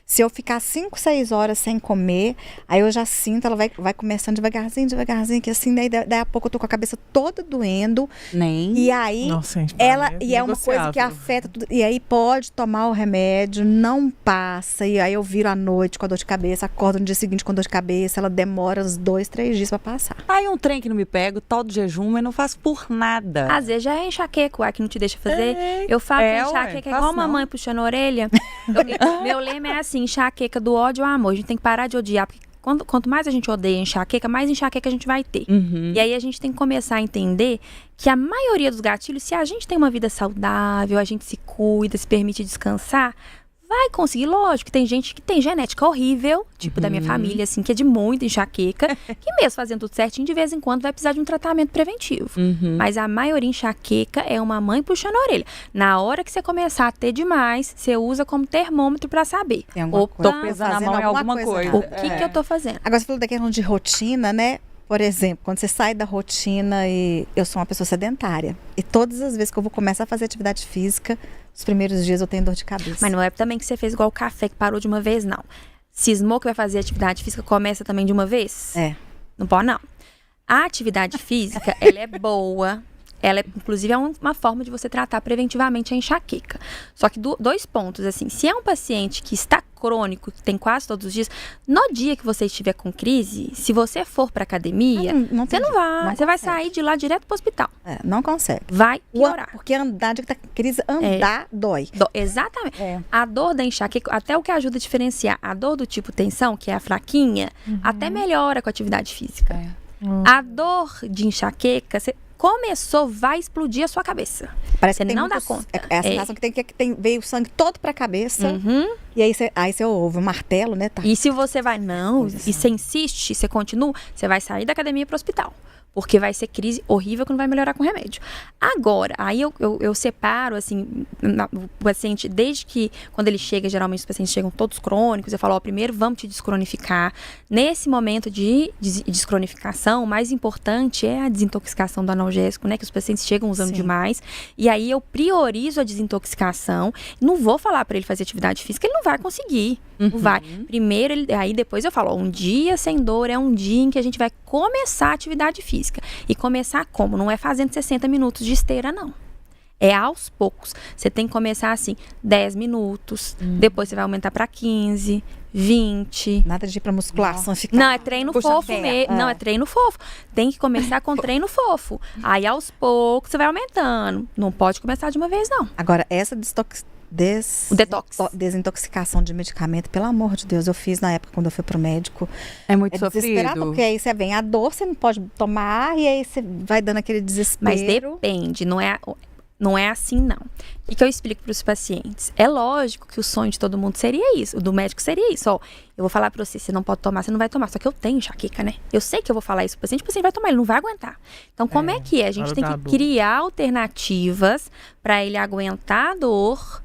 Se eu ficar 5, 6 horas sem comer, aí eu já sinto, ela vai começando devagarzinho, que assim, daí a pouco eu tô com a cabeça toda doendo.
Nem.
E aí,
Nossa, gente, pra
ela,
mim
e é uma coisa que
negociável.
afeta tudo. E aí pode tomar o remédio, não passa. E aí eu viro à noite com a dor de cabeça, acordo no dia seguinte com dor de cabeça, ela demora uns 2, 3 dias pra passar.
Aí um trem que não me pego, tal do jejum, mas não faço por nada.
Às vezes já é enxaqueca, ué, que não te deixa fazer.
É.
Eu falo
É,
que
ué,
enxaqueca é
faço
igual
não.
mamãe puxando a orelha. Meu lema é assim, enxaqueca do ódio ao amor. A gente tem que parar de odiar, porque quanto mais a gente odeia enxaqueca, mais enxaqueca a gente vai ter.
Uhum.
E aí a gente tem que começar a entender que a maioria dos gatilhos, se a gente tem uma vida saudável, a gente se cuida, se permite descansar, vai conseguir. Lógico que tem gente que tem genética horrível, tipo da minha família, assim, que é de muita enxaqueca, que mesmo fazendo tudo certinho, de vez em quando vai precisar de um tratamento preventivo.
Uhum.
Mas a maioria enxaqueca é uma mãe puxando a orelha. Na hora que você começar a ter demais, você usa como termômetro pra saber.
Tem alguma
Opa,
coisa.
Tô pesando a
fazendo
mão em
alguma
alguma
coisa
coisa.
o que eu tô fazendo?
Agora você falou daquela de rotina, né? Por exemplo, quando você sai da rotina e eu sou uma pessoa sedentária. E todas as vezes que eu vou começar a fazer atividade física, os primeiros dias eu tenho dor de cabeça.
Mas não é também que você fez igual o café, que parou de uma vez, não. Cismou que vai fazer atividade física, começa também de uma vez?
É.
Não pode, não. A atividade física, ela é boa. Ela, inclusive, é uma forma de você tratar preventivamente a enxaqueca. Só que 2 pontos, assim. Se é um paciente que está crônico, que tem quase todos os dias, no dia que você estiver com crise, se você for pra academia,
Não
você
tem
não
jeito,
vai.
não
Você vai
consegue.
sair de lá direto pro hospital.
Não consegue.
Vai piorar.
Porque andar, de que tá com crise, andar dói.
Exatamente.
É.
A dor da enxaqueca, até o que ajuda a diferenciar a dor do tipo tensão, que é a fraquinha, até melhora com a atividade física. A dor de enxaqueca, você começou, vai explodir a sua cabeça.
Parece
Você
que tem
não dá
muitos-
conta.
É a sensação que veio o sangue todo pra cabeça.
Uhum.
E aí você ouve o martelo, né? Tá.
E se você vai, não, e você insiste, você continua, você vai sair da academia pro hospital. Porque vai ser crise horrível que não vai melhorar com remédio. Agora, aí eu separo, assim, o paciente, desde que, quando ele chega, geralmente os pacientes chegam todos crônicos, eu falo, primeiro vamos te descronificar. Nesse momento de descronificação, o mais importante é a desintoxicação do analgésico, né? Que os pacientes chegam usando demais. E aí eu priorizo a desintoxicação. Não vou falar para ele fazer atividade física, ele não vai conseguir. Não vai. Primeiro, aí depois eu falo, um dia sem dor é um dia em que a gente vai começar a atividade física. E começar como? Não é fazendo 60 minutos de esteira, não. É aos poucos. Você tem que começar assim, 10 minutos. Depois você vai aumentar para 15, 20.
Nada de ir pra musculação, ficar...
Não, é treino
Puxa
fofo
ferro.
mesmo. Não, é treino fofo. Tem que começar com treino fofo. Aí, aos poucos, você vai aumentando. Não pode começar de uma vez, não.
Agora, essa
O detox.
desintoxicação de medicamento, pelo amor de Deus, eu fiz na época quando eu fui pro médico.
É muito
Desesperador,
sofrido.
porque aí você vem a dor, você não pode tomar, e aí você vai dando aquele desespero.
Mas depende, não é assim, não. O que eu explico para os pacientes? É lógico que o sonho de todo mundo seria isso, o do médico seria isso. Ó, eu vou falar para você não pode tomar, você não vai tomar. Só que eu tenho enxaqueca, né? Eu sei que eu vou falar isso pro paciente, o paciente vai tomar, ele não vai aguentar. Então, como é que é? A gente tem que criar alternativas para ele aguentar a dor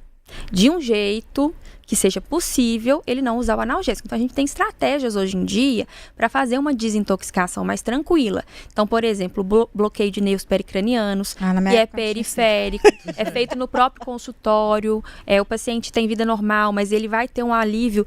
de um jeito que seja possível ele não usar o analgésico. Então, a gente tem estratégias hoje em dia para fazer uma desintoxicação mais tranquila. Então, por exemplo, o bloqueio de nervos pericranianos,
na minha
que é
época não tinha isso.
periférico, é feito no próprio consultório. O paciente tem vida normal, mas ele vai ter um alívio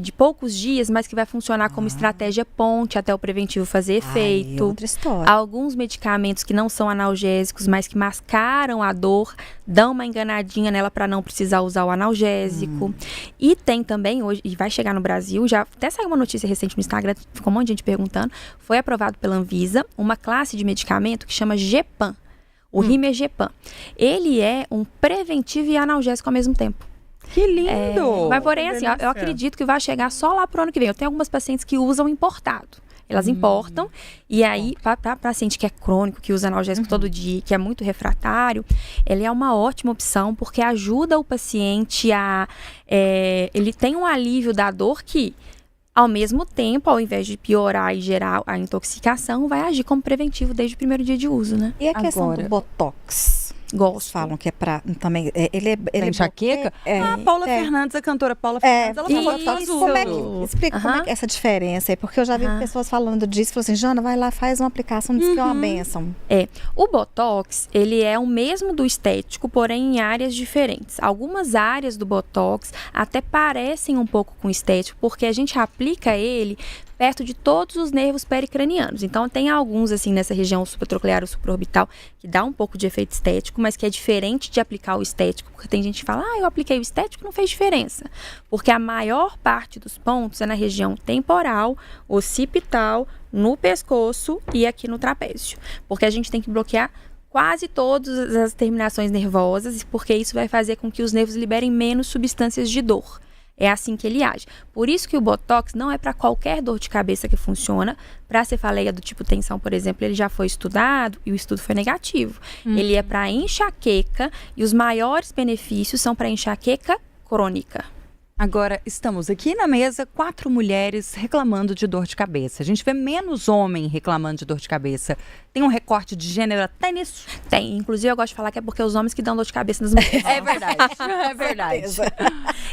de poucos dias, mas que vai funcionar como estratégia ponte até o preventivo fazer efeito.
Outra história.
Alguns medicamentos que não são analgésicos, mas que mascaram a dor, dão uma enganadinha nela para não precisar usar o analgésico. E tem também hoje, e vai chegar no Brasil, já até saiu uma notícia recente no Instagram, ficou um monte de gente perguntando, foi aprovado pela Anvisa uma classe de medicamento que chama Gepan, o Rimegepan. Ele é um preventivo e analgésico ao mesmo tempo.
Que lindo!
Mas porém, assim, eu acredito que vai chegar só lá pro ano que vem. Eu tenho algumas pacientes que usam importado. Elas importam, e aí, para paciente que é crônico, que usa analgésico todo dia, que é muito refratário, ele é uma ótima opção, porque ajuda o paciente a... ele tem um alívio da dor que, ao mesmo tempo, ao invés de piorar e gerar a intoxicação, vai agir como preventivo desde o primeiro dia de uso, né?
E a questão
Agora-
do Botox?
Gosto.
Falam que é pra... Também, ele é
Tem enxaqueca?
É,
Paula Fernandes, a cantora Paula Fernandes, ela falou que faz
isso.
uso.
Como é que, explica como é que é essa diferença aí, porque eu já vi pessoas falando disso, falou assim, Jana, vai lá, faz uma aplicação, diz que é uma bênção.
O Botox, ele é o mesmo do estético, porém em áreas diferentes. Algumas áreas do Botox até parecem um pouco com o estético, porque a gente aplica ele perto de todos os nervos pericranianos. Então, tem alguns, assim, nessa região supratroclear ou supraorbital, que dá um pouco de efeito estético, mas que é diferente de aplicar o estético, porque tem gente que fala, eu apliquei o estético, não fez diferença. Porque a maior parte dos pontos é na região temporal, occipital, no pescoço e aqui no trapézio. Porque a gente tem que bloquear quase todas as terminações nervosas, porque isso vai fazer com que os nervos liberem menos substâncias de dor. É assim que ele age. Por isso que o Botox não é para qualquer dor de cabeça que funciona. Para a cefaleia do tipo tensão, por exemplo, ele já foi estudado e o estudo foi negativo. Ele é para enxaqueca e os maiores benefícios são para enxaqueca crônica.
Agora, estamos aqui na mesa, 4 mulheres reclamando de dor de cabeça. A gente vê menos homem reclamando de dor de cabeça. Tem um recorte de gênero até nisso?
Tem. Inclusive, eu gosto de falar que é porque os homens que dão dor de cabeça nas mulheres.
É verdade, é verdade.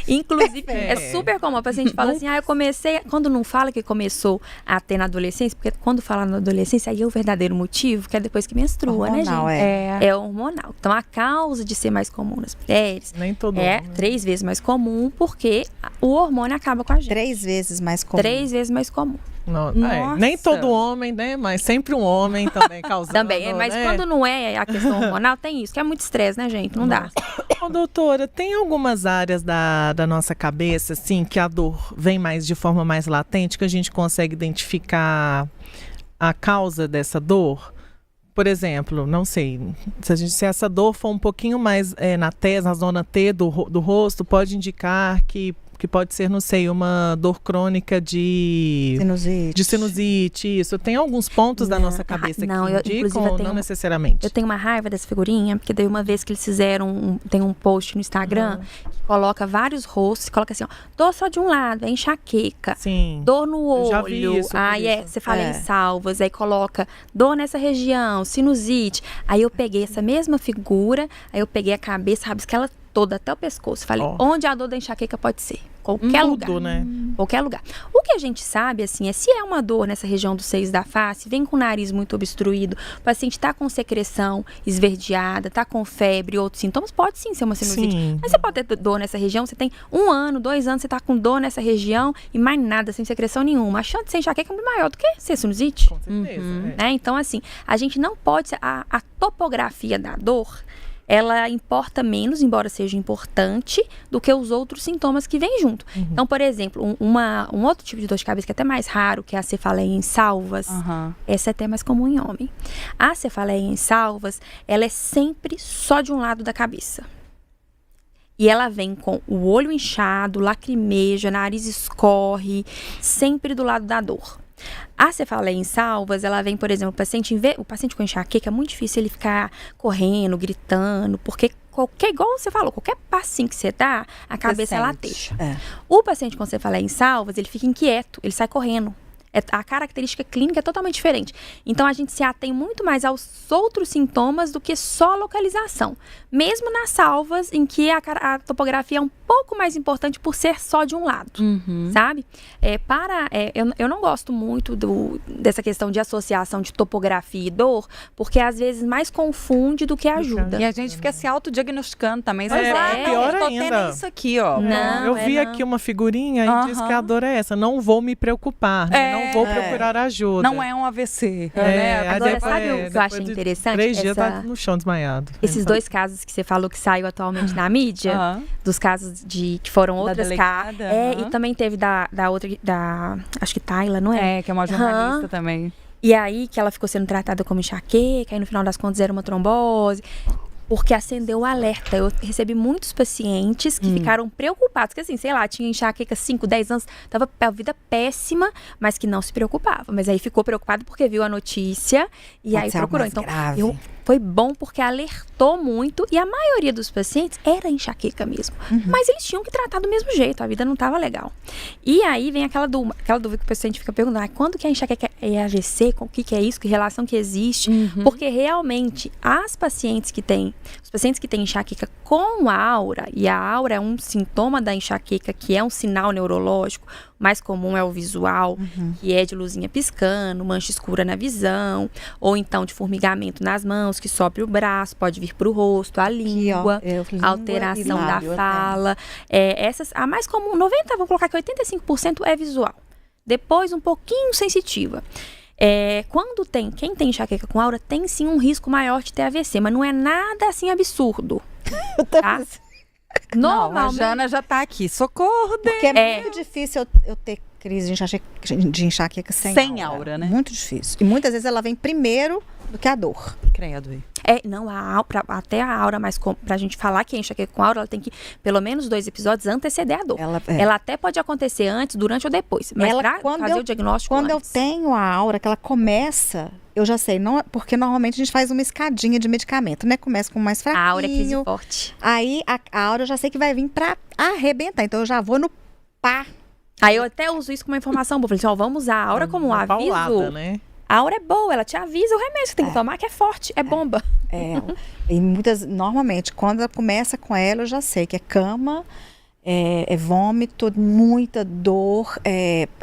Inclusive, é super comum. A paciente fala assim, eu comecei... Quando não fala que começou a ter na adolescência, porque quando fala na adolescência, aí é o verdadeiro motivo, que é depois que menstrua,
Hormonal,
né, gente?
é.
É hormonal. Então, a causa de ser mais comum nas mulheres
Nem todo
é
mundo.
3 vezes mais comum, porque o hormônio acaba com a gente.
3 vezes mais comum.
3 vezes mais comum.
Nem todo homem, né? Mas sempre um homem também causando.
Também, mas
né?
quando não é a questão hormonal, tem isso, que é muito estresse, né, gente? Não dá.
Ô, doutora, tem algumas áreas da nossa cabeça, assim, que a dor vem mais de forma mais latente, que a gente consegue identificar a causa dessa dor? Por exemplo, não sei, se essa dor for um pouquinho mais na zona T do rosto, pode indicar que pode ser, não sei, uma dor crônica de sinusite, isso. Tem alguns pontos da nossa cabeça que indicam ou não necessariamente?
Eu tenho uma raiva dessa figurinha, porque daí uma vez que eles fizeram, tem um post no Instagram, que coloca vários rostos, coloca assim, ó, dor só de um lado, é enxaqueca, dor no olho,
já vi isso,
você fala em salvas, aí coloca dor nessa região, sinusite. Aí eu peguei essa mesma figura, aí eu peguei a cabeça, rabisquei ela toda até o pescoço. Falei, onde a dor da enxaqueca pode ser? Qualquer lugar.
Né?
Qualquer lugar. O que a gente sabe, assim, é se é uma dor nessa região dos seios da face, vem com o nariz muito obstruído, o paciente tá com secreção esverdeada, tá com febre, outros sintomas, pode sim ser uma sinusite.
Sim.
Mas você pode ter dor nessa região, você tem 1 ano, 2 anos, você tá com dor nessa região e mais nada, sem secreção nenhuma. A chance de ser enxaqueca é muito maior do que ser sinusite.
Com certeza.
Né? Então, assim, a gente não pode... A topografia da dor, ela importa menos, embora seja importante, do que os outros sintomas que vêm junto. Então, por exemplo, um outro tipo de dor de cabeça que é até mais raro, que é a cefaleia em salvas, essa é até mais comum em homem. A cefaleia em salvas, ela é sempre só de um lado da cabeça. E ela vem com o olho inchado, lacrimeja, nariz escorre, sempre do lado da dor. A cefaleia em salvas, ela vem, por exemplo, o paciente com enxaqueca, é muito difícil ele ficar correndo, gritando, porque igual você falou, qualquer passinho que você dá, a cabeça lateja. O paciente com cefaleia em salvas, ele fica inquieto, ele sai correndo. A característica clínica é totalmente diferente. Então, a gente se atém muito mais aos outros sintomas do que só a localização. Mesmo nas salvas, em que a topografia é um pouco mais importante por ser só de um lado, sabe? Eu não gosto muito dessa questão de associação de topografia e dor, porque às vezes mais confunde do que ajuda.
E a gente fica se autodiagnosticando também.
Pior
eu tô
ainda.
tendo isso aqui, ó.
Não,
eu vi aqui uma figurinha e diz que a dor é essa. Não vou me preocupar, né? Não vou procurar ajuda.
Não é um AVC. Né?
Agora, sabe o que eu achei interessante?
3 dias tá no chão desmaiado.
Esses 2 casos que você falou que saiu atualmente na mídia, dos casos que foram outras casos. E também teve da outra, acho que Tayla, não é?
Que é uma jornalista também.
E aí que ela ficou sendo tratada como enxaqueca, aí no final das contas era uma trombose. Porque acendeu o alerta. Eu recebi muitos pacientes que ficaram preocupados. Que assim, sei lá, tinha enxaqueca 5, 10 anos, tava a vida péssima, mas que não se preocupava. Mas aí ficou preocupado porque viu a notícia e aí procurou. Então, foi bom porque alertou muito e a maioria dos pacientes era enxaqueca mesmo. Mas eles tinham que tratar do mesmo jeito, a vida não estava legal. E aí vem aquela dúvida que o paciente fica perguntando, quando que a enxaqueca é AVC, o que é isso, que relação que existe? Porque realmente os pacientes que têm enxaqueca com aura, e a aura é um sintoma da enxaqueca, que é um sinal neurológico, o mais comum é o visual, que é de luzinha piscando, mancha escura na visão, ou então de formigamento nas mãos, que sobe o braço, pode vir para o rosto, a língua, alteração da fala. A mais comum, vamos colocar que 85% é visual. Depois, um pouquinho sensitiva. Quem tem enxaqueca com aura tem sim um risco maior de ter AVC, mas não é nada assim absurdo. Tá?
Normalmente, a Jana já tá aqui. Socorro,
porque é muito difícil eu ter crise de enxaqueca sem
aura, né?
Muito difícil. E muitas vezes ela vem primeiro do que a dor.
Credo.
Até a aura, mas pra gente falar que é enxaqueca com aura, ela tem que, pelo menos 2 episódios, anteceder a dor. Ela até pode acontecer antes, durante ou depois. Mas pra fazer o diagnóstico
quando eu tenho a aura, que ela começa, eu já sei, porque normalmente a gente faz uma escadinha de medicamento, né? Começa com mais fraquinho.
A aura é crise forte.
Aí a aura eu já sei que vai vir pra arrebentar, então eu já vou no pá.
Aí eu até uso isso como uma informação boa. Falei assim, vamos usar a aura como um aviso.
Paulada, né?
A aura é boa, ela te avisa o remédio que você tem que tomar, que é forte, é bomba.
E normalmente, quando ela começa com ela, eu já sei que é cama, é vômito, muita dor,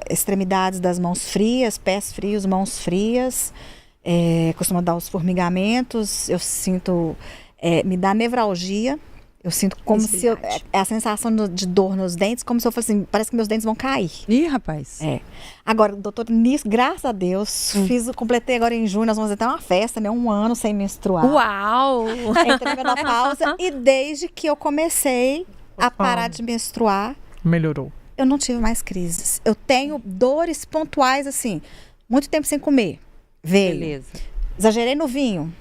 extremidades das mãos frias, pés frios, mãos frias, costuma dar os formigamentos, eu sinto, me dá nevralgia, Eu sinto como se eu,
Sensibilidade.
a sensação de dor nos dentes, como se eu fosse assim, parece que meus dentes vão cair.
Ih, rapaz.
É. Agora, doutor, nisso, graças a Deus, completei agora em junho, nós vamos ter uma festa, né? 1 ano sem menstruar.
Uau!
Entrei na menopausa e desde que eu comecei a parar de menstruar,
Melhorou.
eu não tive mais crises. Eu tenho dores pontuais, assim, muito tempo sem comer. Veio.
Beleza.
Exagerei no vinho.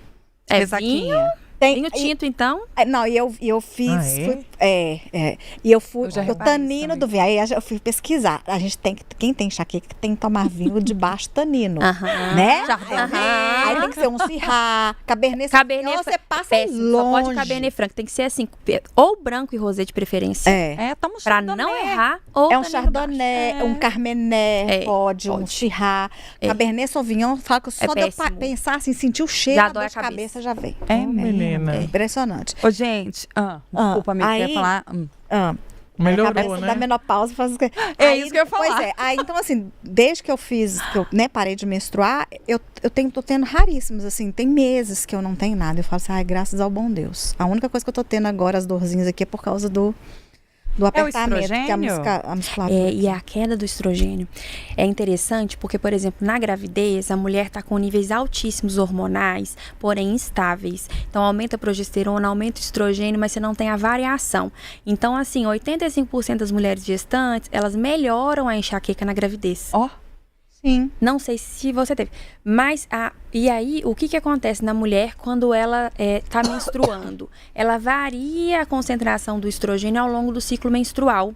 É
Resaquinha.
vinho tinto, então?
Não, e eu fiz.
Ah, é?
E eu fui.
Eu já
O
reparei
tanino
isso
do vinho. Aí eu fui pesquisar. A gente tem que. Quem tem enxaqueca tem que tomar vinho de baixo tanino.
Aham.
Né?
Aham.
Aí tem que ser um Syrah, Cabernet
Cabernet
Sauvignon, você passa
péssimo, só pode
longe.
Cabernet Franc. Tem que ser assim, ou branco e rosé de preferência.
É.
Tamo
Pra
Chardonnay.
não errar, ou
É um
tanino
Chardonnay,
baixo.
um Carmenet,
É,
pode, um
pode.
Syrah.
É.
Cabernet Sauvignon, falo que só
É
de eu
péssimo.
pensar assim, sentir o cheiro,
Já
a dor
dói a
de cabeça já vem.
É
menina.
É impressionante.
Ô, gente, desculpa, amiga,
aí-
quer falar?
Ah, a
Melhorou,
cabeça
né?
da menopausa faz as coisas.
É isso que eu ia falar.
Pois é. Aí, então, assim, desde que eu fiz, que eu parei de menstruar, tô tendo raríssimos, assim, tem meses que eu não tenho nada. Eu falo assim, ai, graças ao bom Deus. A única coisa que eu tô tendo agora, as dorzinhas aqui, é por causa do apertamento, que é
estrogênio?
a musculatura.
E a queda do estrogênio é interessante porque, por exemplo, na gravidez, a mulher está com níveis altíssimos hormonais, porém instáveis. Então, aumenta a progesterona, aumenta o estrogênio, mas você não tem a variação. Então, assim, 85% das mulheres gestantes, elas melhoram a enxaqueca na gravidez.
Ó,
Sim.
Não sei se você teve. Mas, e aí, o que acontece na mulher quando ela está menstruando? Ela varia a concentração do estrogênio ao longo do ciclo menstrual.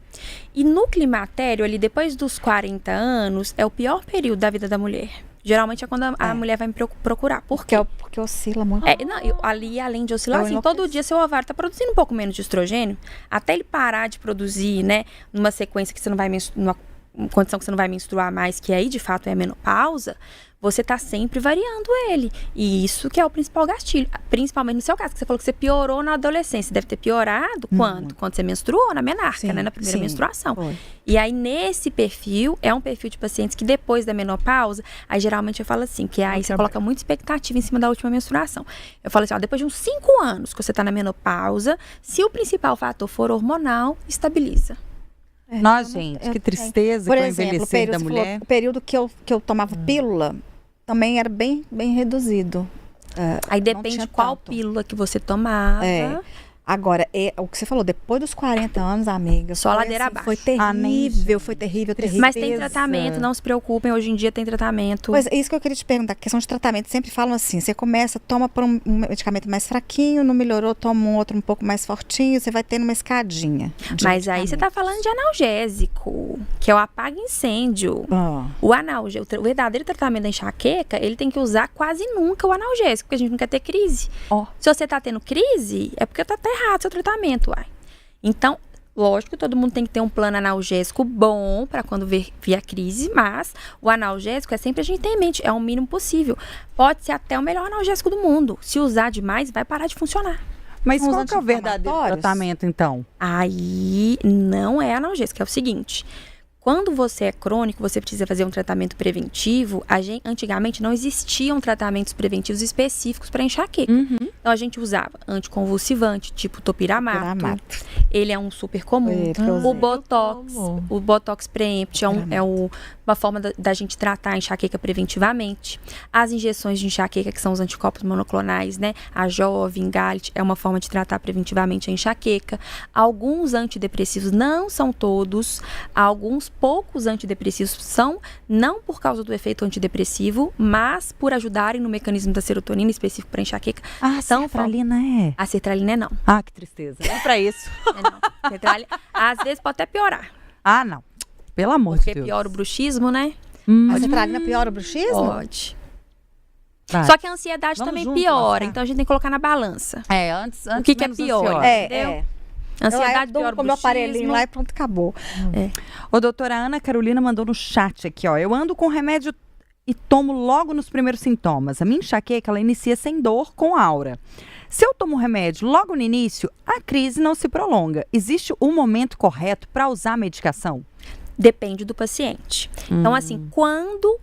E no climatério, ali depois dos 40 anos, é o pior período da vida da mulher. Geralmente é quando a mulher vai me procurar. Por quê?
Porque oscila muito.
Ali, além de oscilar,
Eu
assim,
enlouqueço.
todo dia seu ovário está produzindo um pouco menos de estrogênio, até ele parar de produzir, né, numa sequência que você não vai numa condição que você não vai menstruar mais, que aí de fato é a menopausa, você tá sempre variando ele. E isso que é o principal gatilho. Principalmente no seu caso, que você falou que você piorou na adolescência. Deve ter piorado quando? Quando você menstruou, na menarca,
Sim,
né? Na primeira
sim,
menstruação.
foi.
E aí, nesse perfil, é um perfil de pacientes que depois da menopausa, aí geralmente eu falo assim, que aí você coloca muita expectativa em cima da última menstruação. Eu falo assim, ó, depois de uns 5 anos que você tá na menopausa, se o principal fator for hormonal, estabiliza.
Nossa, gente, que tristeza
Por
com o
exemplo,
envelhecer da
você falou,
mulher.
o período que eu tomava pílula também era bem reduzido.
Aí
não
depende
tinha
qual
tanto.
pílula que você tomava.
É. Agora, o que você falou, depois dos 40 anos, amiga.
Só
foi
ladeira abaixo.
Foi
Ah, nem,
terrível, foi terrível, terrível.
Mas tem tratamento, não se preocupem, hoje em dia tem tratamento.
Pois é, isso que eu queria te perguntar, questão de tratamento, sempre falam assim, você começa, toma por um medicamento mais fraquinho, não melhorou, toma um outro um pouco mais fortinho, você vai tendo uma escadinha. de
Mas aí você tá
medicamentos.
falando de analgésico, que é o apaga-incêndio.
Ah,
O analgésico, o verdadeiro tratamento da enxaqueca, ele tem que usar quase nunca o analgésico, porque a gente não quer ter crise.
Ó.
Se você tá tendo crise, é porque tá errado o seu tratamento, uai. Então, lógico, todo mundo tem que ter um plano analgésico bom para quando vir a crise, mas o analgésico é sempre a gente ter em mente, é o mínimo possível. Pode ser até o melhor analgésico do mundo. Se usar demais, vai parar de funcionar.
Mas
São os
qual que é o verdadeiro
anti-inflamatórios?
tratamento, então?
Aí não é analgésico, é o seguinte. Quando você é crônico, você precisa fazer um tratamento preventivo. Antigamente não existiam tratamentos preventivos específicos para enxaqueca. Então a gente usava anticonvulsivante, tipo topiramato.
Topiramato.
Ele é um super comum.
É, Prozac.
O Botox,
tomo.
o Botox Preempt uma forma da gente tratar a enxaqueca preventivamente. As injeções de enxaqueca, que são os anticorpos monoclonais, né? A Jovem, Galit, é uma forma de tratar preventivamente a enxaqueca. Alguns antidepressivos, não são todos, alguns poucos antidepressivos são, não por causa do efeito antidepressivo, mas por ajudarem no mecanismo da serotonina específico para enxaqueca.
Ah,
São
sertralina é.
A sertralina é não.
Ah, que tristeza. É pra isso.
É não. Sertralina, às vezes pode até piorar,
Ah, não. Pelo amor
porque
de Deus.
piora o bruxismo, né?
A sertralina piora o bruxismo?
Pode.
Vai.
Só que a ansiedade
Vamos
também
junto,
piora,
Marcia.
então a gente tem que colocar na balança.
É, antes
O que é
menos
pior?
ansiosa.
Entendeu? Ansiedade
eu
piora
dou
o
com o meu aparelhinho
bruxismo.
lá e pronto, acabou.
Ô, doutora Ana Carolina mandou no chat aqui, ó. Eu ando com remédio e tomo logo nos primeiros sintomas. A minha enxaqueca, ela inicia sem dor, com aura. Se eu tomo remédio logo no início, a crise não se prolonga. Existe um momento correto para usar a medicação?
Depende do paciente. Então, assim, quando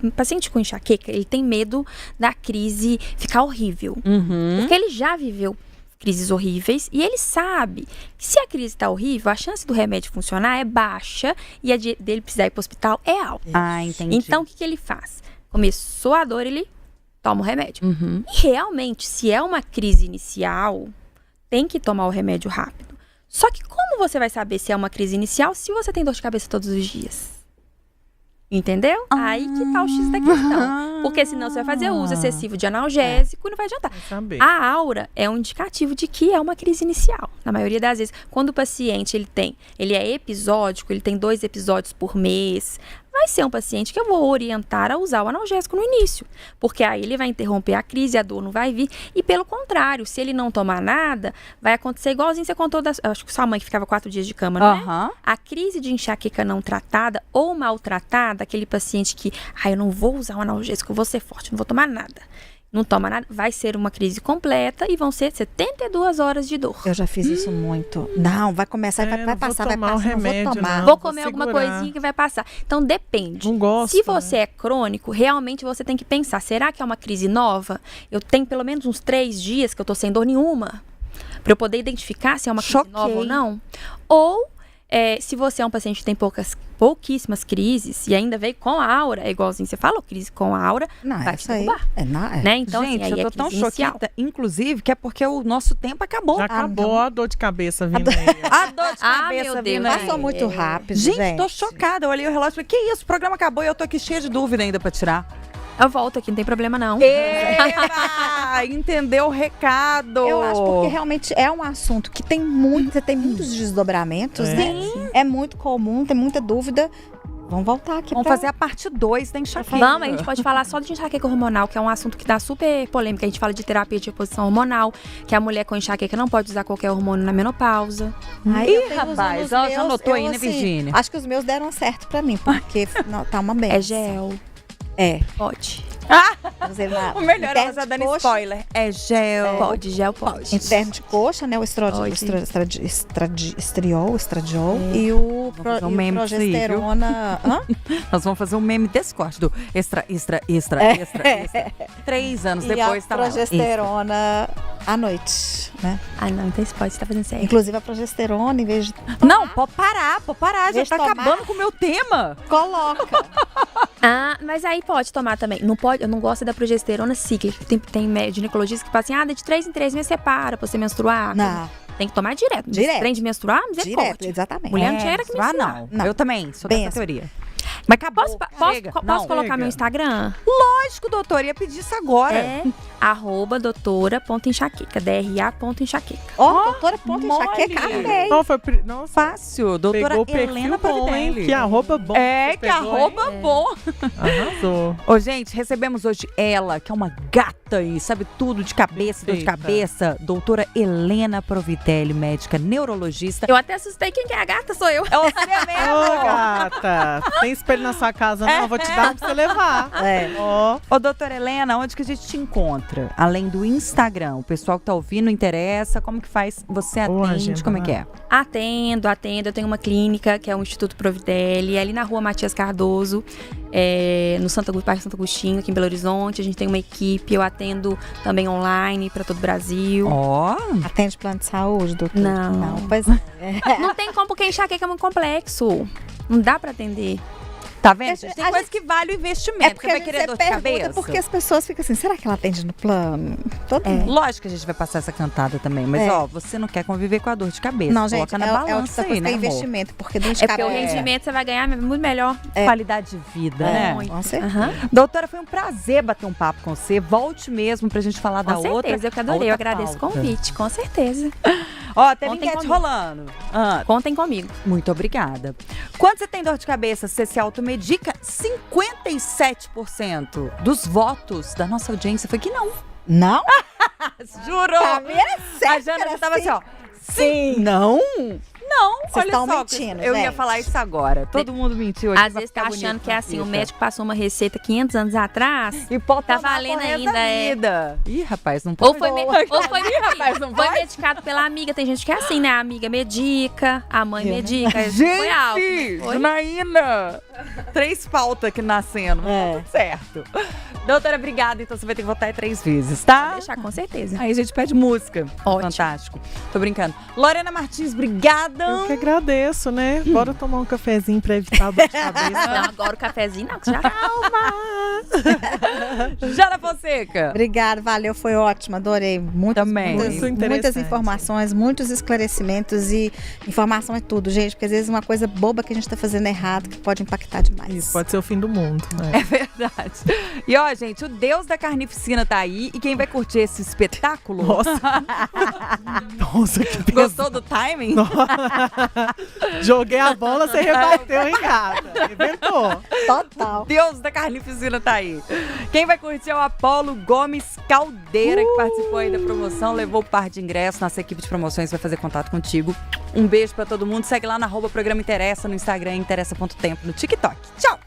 o paciente com enxaqueca, ele tem medo da crise ficar horrível. Porque ele já viveu crises horríveis, e ele sabe que se a crise tá horrível, a chance do remédio funcionar é baixa e a dele precisar ir pro hospital é alta.
Ah, entendi.
Então, o que ele faz? Começou a dor, ele toma o remédio.
Uhum.
E realmente, se é uma crise inicial, tem que tomar o remédio rápido. Só que como você vai saber se é uma crise inicial se você tem dor de cabeça todos os dias? Entendeu? Aí que tá o X da questão. Porque senão você vai fazer uso excessivo de analgésico e não vai adiantar.
Saber.
A aura é um indicativo de que é uma crise inicial. Na maioria das vezes, quando o paciente ele é episódico, ele tem 2 episódios por mês, vai ser um paciente que eu vou orientar a usar o analgésico no início. Porque aí ele vai interromper a crise, a dor não vai vir. E pelo contrário, se ele não tomar nada, vai acontecer igualzinho você contou eu acho que sua mãe que ficava 4 dias de cama, não é?
Aham.
A crise de enxaqueca não tratada ou maltratada, aquele paciente que, eu não vou usar o analgésico, eu vou ser forte, não vou tomar nada. Não toma nada, vai ser uma crise completa e vão ser 72 horas de dor.
Eu já fiz isso muito. Não, vai começar, vai
não
passar,
vou
vai
tomar o
passar, não
remédio,
vou tomar.
não.
Vou
vou
comer alguma
segurar.
coisinha que vai passar. Então, depende.
Não gosto,
Se você é crônico, realmente você tem que pensar, será que é uma crise nova? Eu tenho pelo menos uns 3 dias que eu tô sem dor nenhuma. Pra eu poder identificar se é uma crise nova ou não. Ou, se você é um paciente que tem pouquíssimas crises e ainda veio com a aura, é igualzinho você falou, crise com a aura,
Não,
vai te
isso aí.
derrubar. Né? Então,
Gente,
assim, aí
eu tô
é
tão
crise inicial.
chocada, inclusive, que é porque o nosso tempo acabou.
Já acabou a dor de cabeça vindo aí.
A dor de
Ah,
cabeça
meu Deus.
vindo aí.
Passou muito rápido,
Gente, tô chocada. Eu olhei o relógio e falei, que isso? O programa acabou e eu tô aqui cheia de dúvida ainda pra tirar.
Eu volto aqui, não tem problema não.
Eba! Entendeu o recado.
Eu acho porque realmente é um assunto que você tem muitos desdobramentos, né? É muito comum, tem muita dúvida. Vamos voltar aqui
Vamos fazer a parte 2 da enxaqueca.
Vamos, a gente pode falar só de enxaqueca hormonal, que é um assunto que dá super polêmica. A gente fala de terapia de reposição hormonal, que a mulher com enxaqueca não pode usar qualquer hormônio na menopausa.
Ih, rapaz, ela já anotou aí, né, Virgínia?
Acho que os meus deram certo pra mim, porque não, tá uma benção.
É gel.
É.
Pode.
O melhor é ela já
interno de
dando
coxa,
spoiler. É gel.
Pode, gel pode.
interno de coxa, né? O estradiol e o
Vamos fazer um meme disso aí, viu?
progesterona. Hã?
Nós vamos fazer um meme desse corte do extra. 3 anos
E
depois
a
tá lá.
progesterona à noite, né?
Não, então você pode estar fazendo certo.
Inclusive a progesterona, em vez de
Não, pode parar. Já
Deixa
tá
eu tomar.
acabando com o meu tema.
coloca.
Mas aí pode tomar também. Não pode, eu não gosto da progesterona cíclica. Tem ginecologista que fala assim, de 3 em 3 meses você para pra você menstruar.
Não,
Tem que tomar direto.
Direto.
Trem de menstruar,
direto,
misericórdia.
exatamente.
Mulher não tinha era que menstruar.
Não.
Eu também sou dessa
Benção.
teoria. Mas acabou. Chega.
Posso
Não.
colocar
Chega.
meu Instagram?
Lógico, doutor, ia pedir isso agora.
É @doutora.enxaqueca, DRA.enxaqueca.
Ó, doutora ponto
Mole.
enxaqueca, amei.
Nossa,
Fácil, doutora
pegou o perfil
Helena
bom, hein?
Providelli.
Que arroba bom.
É,
você
que
pegou,
arroba
hein?
bom.
Arrasou.
Ô, gente, recebemos hoje ela, que é uma gata aí, sabe tudo de cabeça, dor de
Perfeita.
cabeça. Doutora Helena Providelli, médica neurologista.
Eu até assustei quem que é a gata, sou eu.
É você
Ô,
mesmo!
gata, tem espelho na sua casa não? Vou te dar um pra você levar.
É.
Ó,
Ô, doutora Helena, onde que a gente te encontra? Além do Instagram, o pessoal que tá ouvindo interessa, como que faz? Você
Ô,
atende,
agenda,
como é que é?
Atendo. Eu tenho uma clínica, que é o Instituto Providelli, ali na rua Matias Cardoso, no Bairro Santo Agostinho, aqui em Belo Horizonte. A gente tem uma equipe, eu atendo também online para todo o Brasil.
Ó,
Atende plano de saúde, doutor?
Não.
Pois é.
Não tem como, porque enxaqueca é muito complexo. Não dá pra atender.
tá vendo?
A
Tem
gente-
coisa que vale o investimento.
É porque
Você vai querer dor de cabeça?
porque as pessoas ficam assim, será que ela atende no plano? Todo mundo.
Lógico que a gente vai passar essa cantada também, mas
É.
ó, você não quer conviver com a dor de cabeça.
Não, gente,
Coloca na
é o que
balança
você
aí, né,
tem
amor?
investimento, porque dor de
É porque o
cabeça...
rendimento você vai ganhar muito melhor.
Qualidade de vida, né?
Muito.
Com certeza.
Aham.
Doutora, foi um prazer bater um papo com você. Volte mesmo pra gente falar da
Com
outra.
certeza, eu que
a
adorei. Eu
outra
agradeço o
pauta.
convite, com certeza.
Ó, teve
Contem
enquete
comigo.
rolando. Ah,
Contem comigo.
muito obrigada. Quando você tem dor de cabeça, você se automedica? 57% dos votos da nossa audiência foi que não.
Não?
Juro!
Pra mim era certo
A Jana
que era
já tava
assim.
assim, ó. Sim. Não? Não,
Vocês
olha
tão
só.
mentindo,
eu ia
gente.
falar isso agora. Todo mundo mentiu aqui
Às
pra
vezes
ficar
tá
bonito
achando que
na
é assim, o
fita.
médico passou uma receita 500 anos atrás.
E pode
Tá
tomar
valendo
pro resto
ainda,
da
é.
vida. Ih, rapaz, não
Ou
pode.
foi,
rapaz, não
foi
vai?
medicado pela amiga. Tem gente que é assim, né? A amiga medica, a mãe medica. Foi alto.
Gente,
Foi?
Janaína, 3 pautas aqui nascendo.
É.
Tá tudo certo. Doutora, obrigada. Então você vai ter que votar 3 vezes, tá?
Vou deixar, com certeza.
Aí a gente pede música.
Ótimo.
Fantástico. Tô brincando. Lorena Martins, obrigada.
Eu que agradeço, né? Bora tomar um cafezinho pra evitar a dor de cabeça.
Não, agora o cafezinho não, que já
Jana Fonseca.
Obrigada, valeu, foi ótimo, adorei.
Também.
Muito
Muitas
interessante.
informações, muitos esclarecimentos e informação é tudo, gente, porque às vezes uma coisa boba que a gente tá fazendo errado que pode impactar demais.
Isso pode ser o fim do mundo.
É verdade. E ó, gente, o Deus da Carnificina tá aí. E quem vai curtir esse espetáculo?
Nossa. Nossa, que pesado.
Gostou do timing?
Joguei a bola, você rebateu em gata. Inventou.
Total.
Deus da Carnificina tá aí. Quem vai curtir é o Apolo Gomes Caldeira, que participou aí da promoção, levou o par de ingressos. Nossa equipe de promoções vai fazer contato contigo. Um beijo pra todo mundo. Segue lá na @programa Interessa no Instagram, interessa.tempo no TikTok. Tchau!